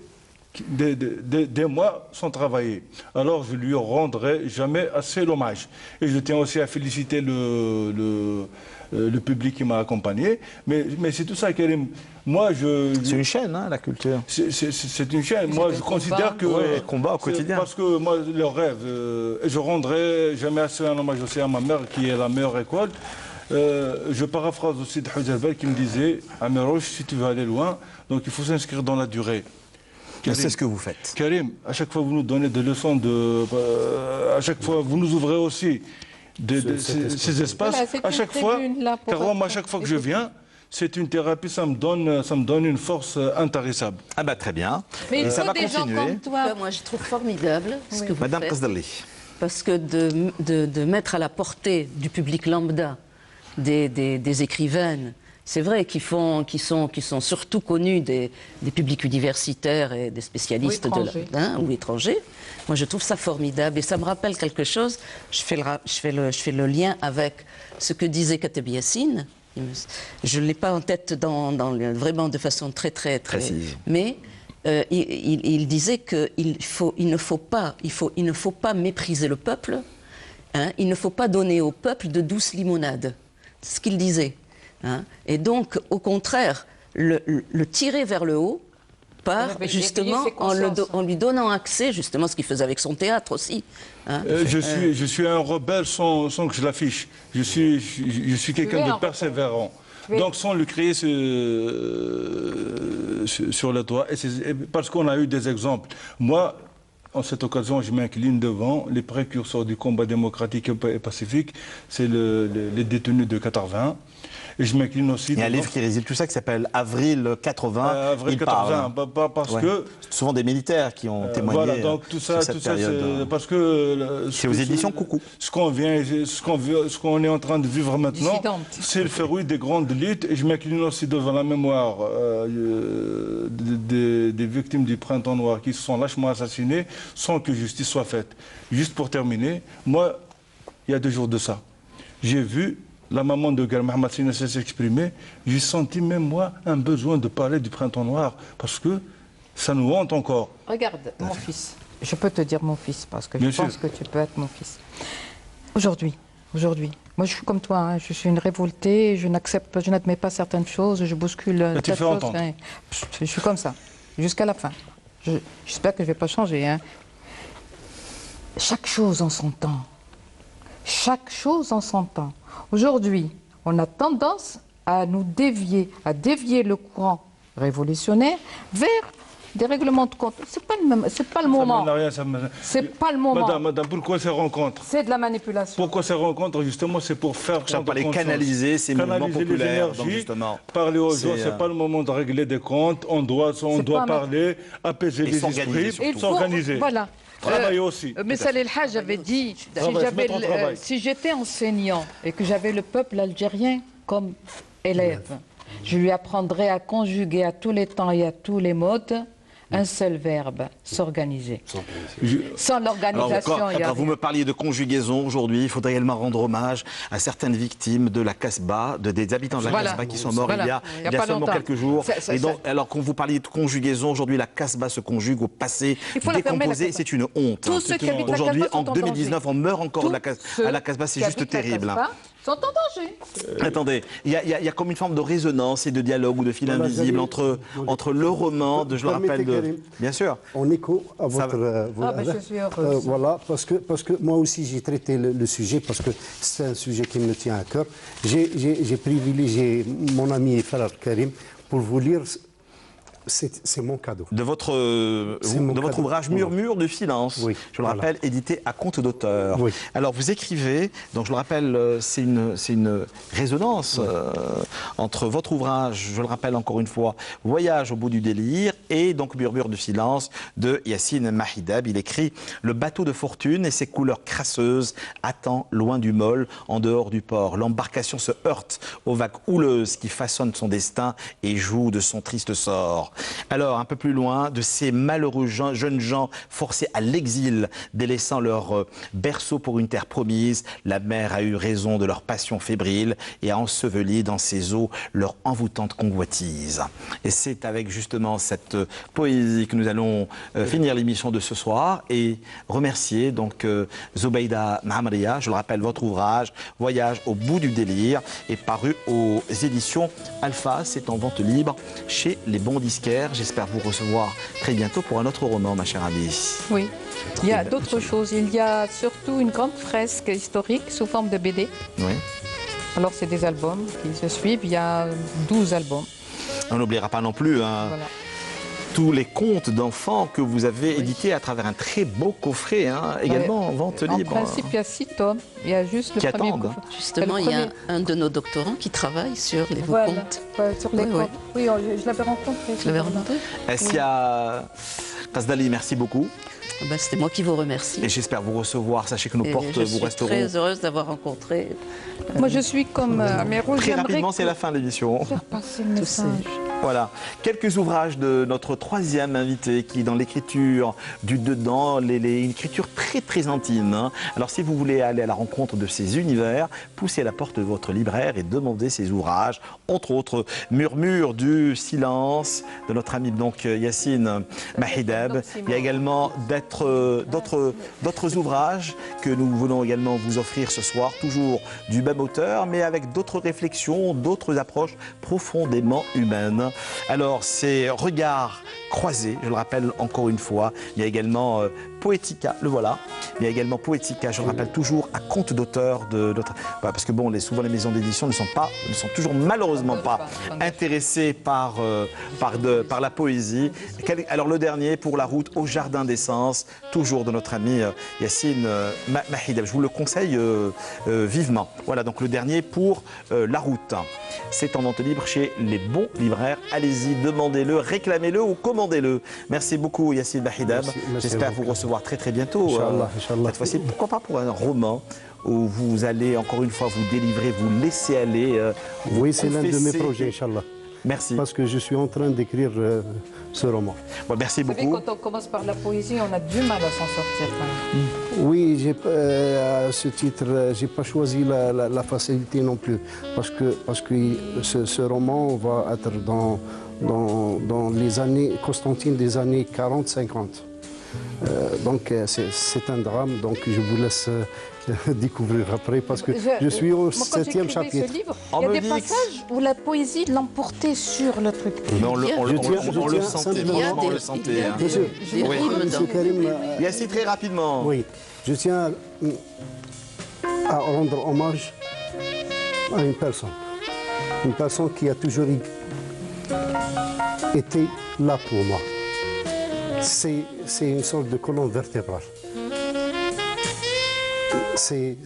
des mois sans travailler. Alors je lui rendrai jamais assez l'hommage. Et je tiens aussi à féliciter le public qui m'a accompagné. Mais c'est tout ça, Karim. Moi, c'est une chaîne, hein, la culture. C'est une chaîne. Moi, je considère que... combat au quotidien. Parce que moi, le rêve, et je rendrai jamais assez un hommage aussi à ma mère, qui est la meilleure école. Je paraphrase aussi de Houzelbel qui me disait, Amirouche, si tu veux aller loin, donc il faut s'inscrire dans la durée. C'est ce que vous faites. Karim, à chaque fois vous nous donnez des leçons, à chaque fois vous nous ouvrez aussi ces espaces. À chaque fois, car moi, à chaque fois que je viens, c'est une thérapie, ça me donne une force intarissable. Ah bah très bien. Mais il ça va faut des continuer. gens comme toi. Moi, je trouve formidable ce que vous Madame faites. Qazdali. Parce que de mettre à la portée du public lambda des écrivaines, c'est vrai qui sont surtout connus des publics universitaires et des spécialistes ou étrangers. Moi, je trouve ça formidable et ça me rappelle quelque chose. Je fais le lien avec ce que disait Kateb Yassine. Je ne l'ai pas en tête vraiment de façon très précise. Mais il disait qu'il ne faut pas mépriser le peuple. Hein, il ne faut pas donner au peuple de douces limonades. C'est ce qu'il disait. Hein. Et donc, au contraire, le tirer vers le haut par, justement, en lui donnant accès, justement, ce qu'il faisait avec son théâtre aussi. Hein. Je suis un rebelle sans que je l'affiche. Je suis quelqu'un de persévérant. Donc, sans le créer sur le toit. Parce qu'on a eu des exemples. Moi, en cette occasion, je m'incline devant les précurseurs du combat démocratique et pacifique. C'est les détenus de 81. Et je m'incline aussi... Il y a un livre qui réside tout ça qui s'appelle Avril 80. Avril 80, parce que... C'est souvent des militaires qui ont témoigné voilà, donc tout ça, cette période. Parce que... C'est aux éditions Coucou. Ce qu'on est en train de vivre maintenant, c'est le fruit des grandes luttes. Et je m'incline aussi devant la mémoire des victimes du Printemps Noir qui se sont lâchement assassinées sans que justice soit faite. Juste pour terminer, moi, il y a 2 jours de ça, j'ai vu la maman de Gare Mohamed Sinassa s'exprimer. J'ai senti même moi un besoin de parler du Printemps Noir parce que ça nous hante encore. Regarde, mon fils. Je peux te dire mon fils parce que je pense que tu peux être mon fils. Aujourd'hui, moi je suis comme toi, hein, je suis une révoltée, je n'admets pas certaines choses, je bouscule tu fais entendre. Je suis comme ça, jusqu'à la fin. J'espère que je ne vais pas changer. Hein. Chaque chose en son temps. Chaque chose en son temps. Aujourd'hui, on a tendance à nous dévier, à dévier le courant révolutionnaire vers Des règlements de compte, c'est pas le même, c'est pas le moment. C'est pas le moment. Madame, pourquoi ces rencontres? C'est de la manipulation. Pourquoi ces rencontres, justement, c'est pour faire les canaliser, ces mouvements populaires, donc justement. Parler aux gens, c'est pas le moment de régler des comptes. On doit parler, apaiser les esprits, s'organiser. Voilà. Travailler aussi. Mais Salih El Hadj avait dit, si j'étais enseignant et que j'avais le peuple algérien comme élève, je lui apprendrais à conjuguer à tous les temps et à tous les modes un seul verbe, s'organiser. Sans l'organisation, quand vous me parliez de conjugaison aujourd'hui, il faudrait également rendre hommage à certaines victimes de la Casbah, des habitants de la Casbah qui sont morts il y a seulement quelques jours. Et donc, alors quand vous parliez de conjugaison, aujourd'hui la Casbah se conjugue au passé décomposé, c'est une honte. Aujourd'hui, en 2019, on meurt encore à la Casbah, c'est juste terrible. Sont en danger. Attendez, il y a comme une forme de résonance et de dialogue ou de fil invisible entre le roman, je le rappelle, bien sûr. En écho à votre... je suis heureuse. Voilà, parce que moi aussi j'ai traité le sujet, parce que c'est un sujet qui me tient à cœur. J'ai privilégié mon ami et frère Karim pour vous lire. C'est mon cadeau. De votre ouvrage Murmure du silence, je le rappelle, édité à compte d'auteur. Oui. Alors vous écrivez, donc je le rappelle, c'est une résonance entre votre ouvrage, je le rappelle encore une fois, Voyage au bout du délire, et donc Murmure du silence de Yassine Mahidab. Il écrit « Le bateau de fortune et ses couleurs crasseuses attend loin du môle, en dehors du port. L'embarcation se heurte aux vagues houleuses qui façonnent son destin et joue de son triste sort. » Alors, un peu plus loin, de ces malheureux jeunes gens forcés à l'exil, délaissant leur berceau pour une terre promise, la mer a eu raison de leur passion fébrile et a enseveli dans ses eaux leur envoûtante convoitise. Et c'est avec justement cette poésie que nous allons finir l'émission de ce soir et remercier donc Zobeida Mahamria. Je le rappelle, votre ouvrage Voyage au bout du délire est paru aux éditions Alpha. C'est en vente libre chez les bons disquaires. J'espère vous recevoir très bientôt pour un autre roman, ma chère Alice. Oui, il y a d'autres choses. Il y a surtout une grande fresque historique sous forme de BD. Oui. Alors, c'est des albums qui se suivent. Il y a 12 albums. On n'oubliera pas non plus tous les contes d'enfants que vous avez édités à travers un très beau coffret, également en vente libre. En principe, il y a 6 tomes. Il y a juste le premier coffret. Justement, il y a un de nos doctorants qui travaille sur les vos contes. Sur les contes. Oui, je l'avais rencontré. Je l'avais rencontré. Essia Kasdali, merci beaucoup. C'était moi qui vous remercie. Et j'espère vous recevoir. Sachez que nos portes vous resteront. Je suis très heureuse d'avoir rencontré. Moi, je suis comme très rapidement, c'est la fin de l'émission. Faire passer le message. Voilà, quelques ouvrages de notre troisième invité qui, dans l'écriture du dedans, une écriture très très intime. Alors si vous voulez aller à la rencontre de ces univers, poussez à la porte de votre libraire et demandez ces ouvrages, entre autres Murmure du silence de notre ami donc Yassine Mahidab. Il y a également d'autres ouvrages que nous voulons également vous offrir ce soir, toujours du même auteur, mais avec d'autres réflexions, d'autres approches profondément humaines. Alors, ces regards croisés, je le rappelle encore une fois, il y a également Poetica, le voilà. Il y a également Poetica, je le rappelle toujours, à compte d'auteur de notre... parce que bon, souvent les maisons d'édition ne sont toujours malheureusement pas intéressées par la poésie. Alors le dernier, pour la route au jardin d'essence, toujours de notre ami Yassine Mahidab. Je vous le conseille vivement. Voilà, donc le dernier pour la route. C'est en vente libre chez les bons libraires. Allez-y, demandez-le, réclamez-le ou commandez-le. Merci beaucoup Yassine Mahidab. J'espère vous recevoir très très bientôt. Inch'Allah. Cette fois-ci, pourquoi pas pour un roman où vous allez encore une fois vous délivrer, vous laisser aller. Oui, c'est l'un de mes projets, Inch'Allah. Merci. Parce que je suis en train d'écrire ce roman. Bon, merci beaucoup. Vous savez, quand on commence par la poésie, on a du mal à s'en sortir. Oui, à ce titre, je n'ai pas choisi la facilité non plus. Parce que ce roman va être dans les années, Constantine des années 40-50. Donc c'est un drame, donc je vous laisse découvrir après parce que je suis au 7e chapitre. Livre, il y a des passages où la poésie l'emportait sur le truc. On le sentait. Monsieur Karim, Yassine, très rapidement. Oui, je tiens à rendre hommage à une personne qui a toujours été là pour moi. C'est une sorte de colonne vertébrale. C'est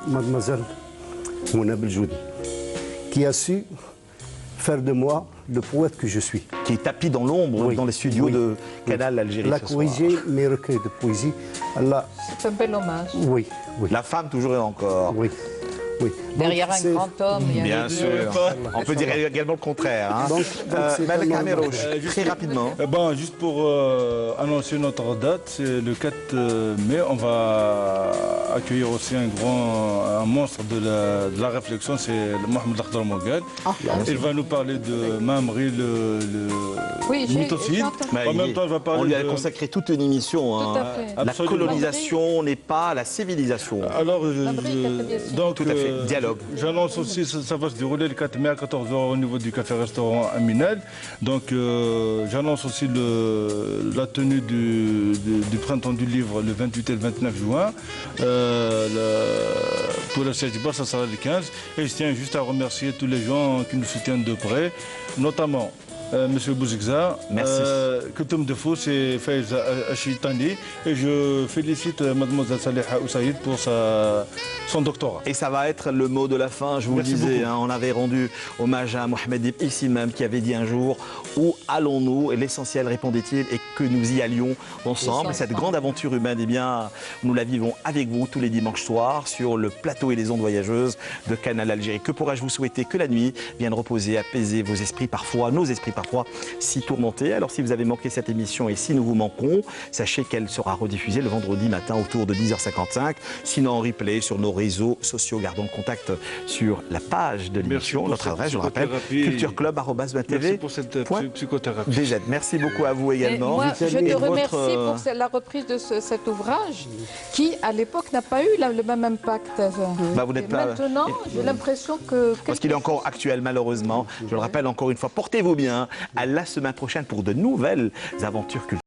mademoiselle Mouna Beljoudi qui a su faire de moi le poète que je suis. Qui tapit dans l'ombre dans les studios de Canal Algérie. Elle a ce soir. corrigé mes recueils de poésie. C'est un bel hommage. Oui, oui. La femme toujours et encore. Oui. Oui. Derrière Donc, un grand homme, il y a Bien un sûr. On peut dire également le contraire. Hein. Donc, c'est Malek tellement Amirouche, dommage. très rapidement. Juste pour annoncer notre date, c'est le 4 mai. On va accueillir aussi un monstre de la réflexion, c'est Mohamed Akhdar Moghal. Il va nous parler de Mamri, le Oui, j'ai mythocide. entendu. En même temps, il va parler on lui a de... consacré toute une émission. Tout Hein. à fait. La Absolument. colonisation n'est pas la civilisation. Alors, Tout à fait. Dialogue. J'annonce aussi, ça va se dérouler le 4 mai à 14h au niveau du café-restaurant Aminel. Donc, j'annonce aussi la tenue du printemps du livre le 28 et le 29 juin. Pour le 16 bar, ça sera le 15. Et je tiens juste à remercier tous les gens qui nous soutiennent de près, notamment Monsieur Bouzigza, Koutoum Defou, c'est Faiz Achitani, et je félicite Mademoiselle Saleha Oussaïd pour son doctorat. Et ça va être le mot de la fin, je vous le disais, hein, on avait rendu hommage à Mohamed Dib ici même qui avait dit un jour « Où allons-nous » Et l'essentiel, répondait-il, est que nous y allions ensemble. Et cette grande aventure humaine, eh bien, nous la vivons avec vous tous les dimanches soirs sur le plateau et les ondes voyageuses de Canal Algérie. Que pourrais-je vous souhaiter? Que la nuit vienne reposer, apaiser vos esprits parfois, nos esprits parfois si tourmentés. Alors si vous avez manqué cette émission et si nous vous manquons, sachez qu'elle sera rediffusée le vendredi matin autour de 10h55. Sinon en replay sur nos réseaux sociaux. Gardons le contact sur la page de l'émission. Notre adresse, je le rappelle, cultureclub@matv. Merci pour cette psychothérapie. DZ, merci beaucoup à vous également. Moi, je Et te votre, remercie pour la reprise de cet ouvrage qui, à l'époque, n'a pas eu le même impact. Vous n'êtes pas... Maintenant, j'ai l'impression que... Parce qu'il est encore actuel, malheureusement. Je le rappelle encore une fois, portez-vous bien. À la semaine prochaine pour de nouvelles aventures culturelles.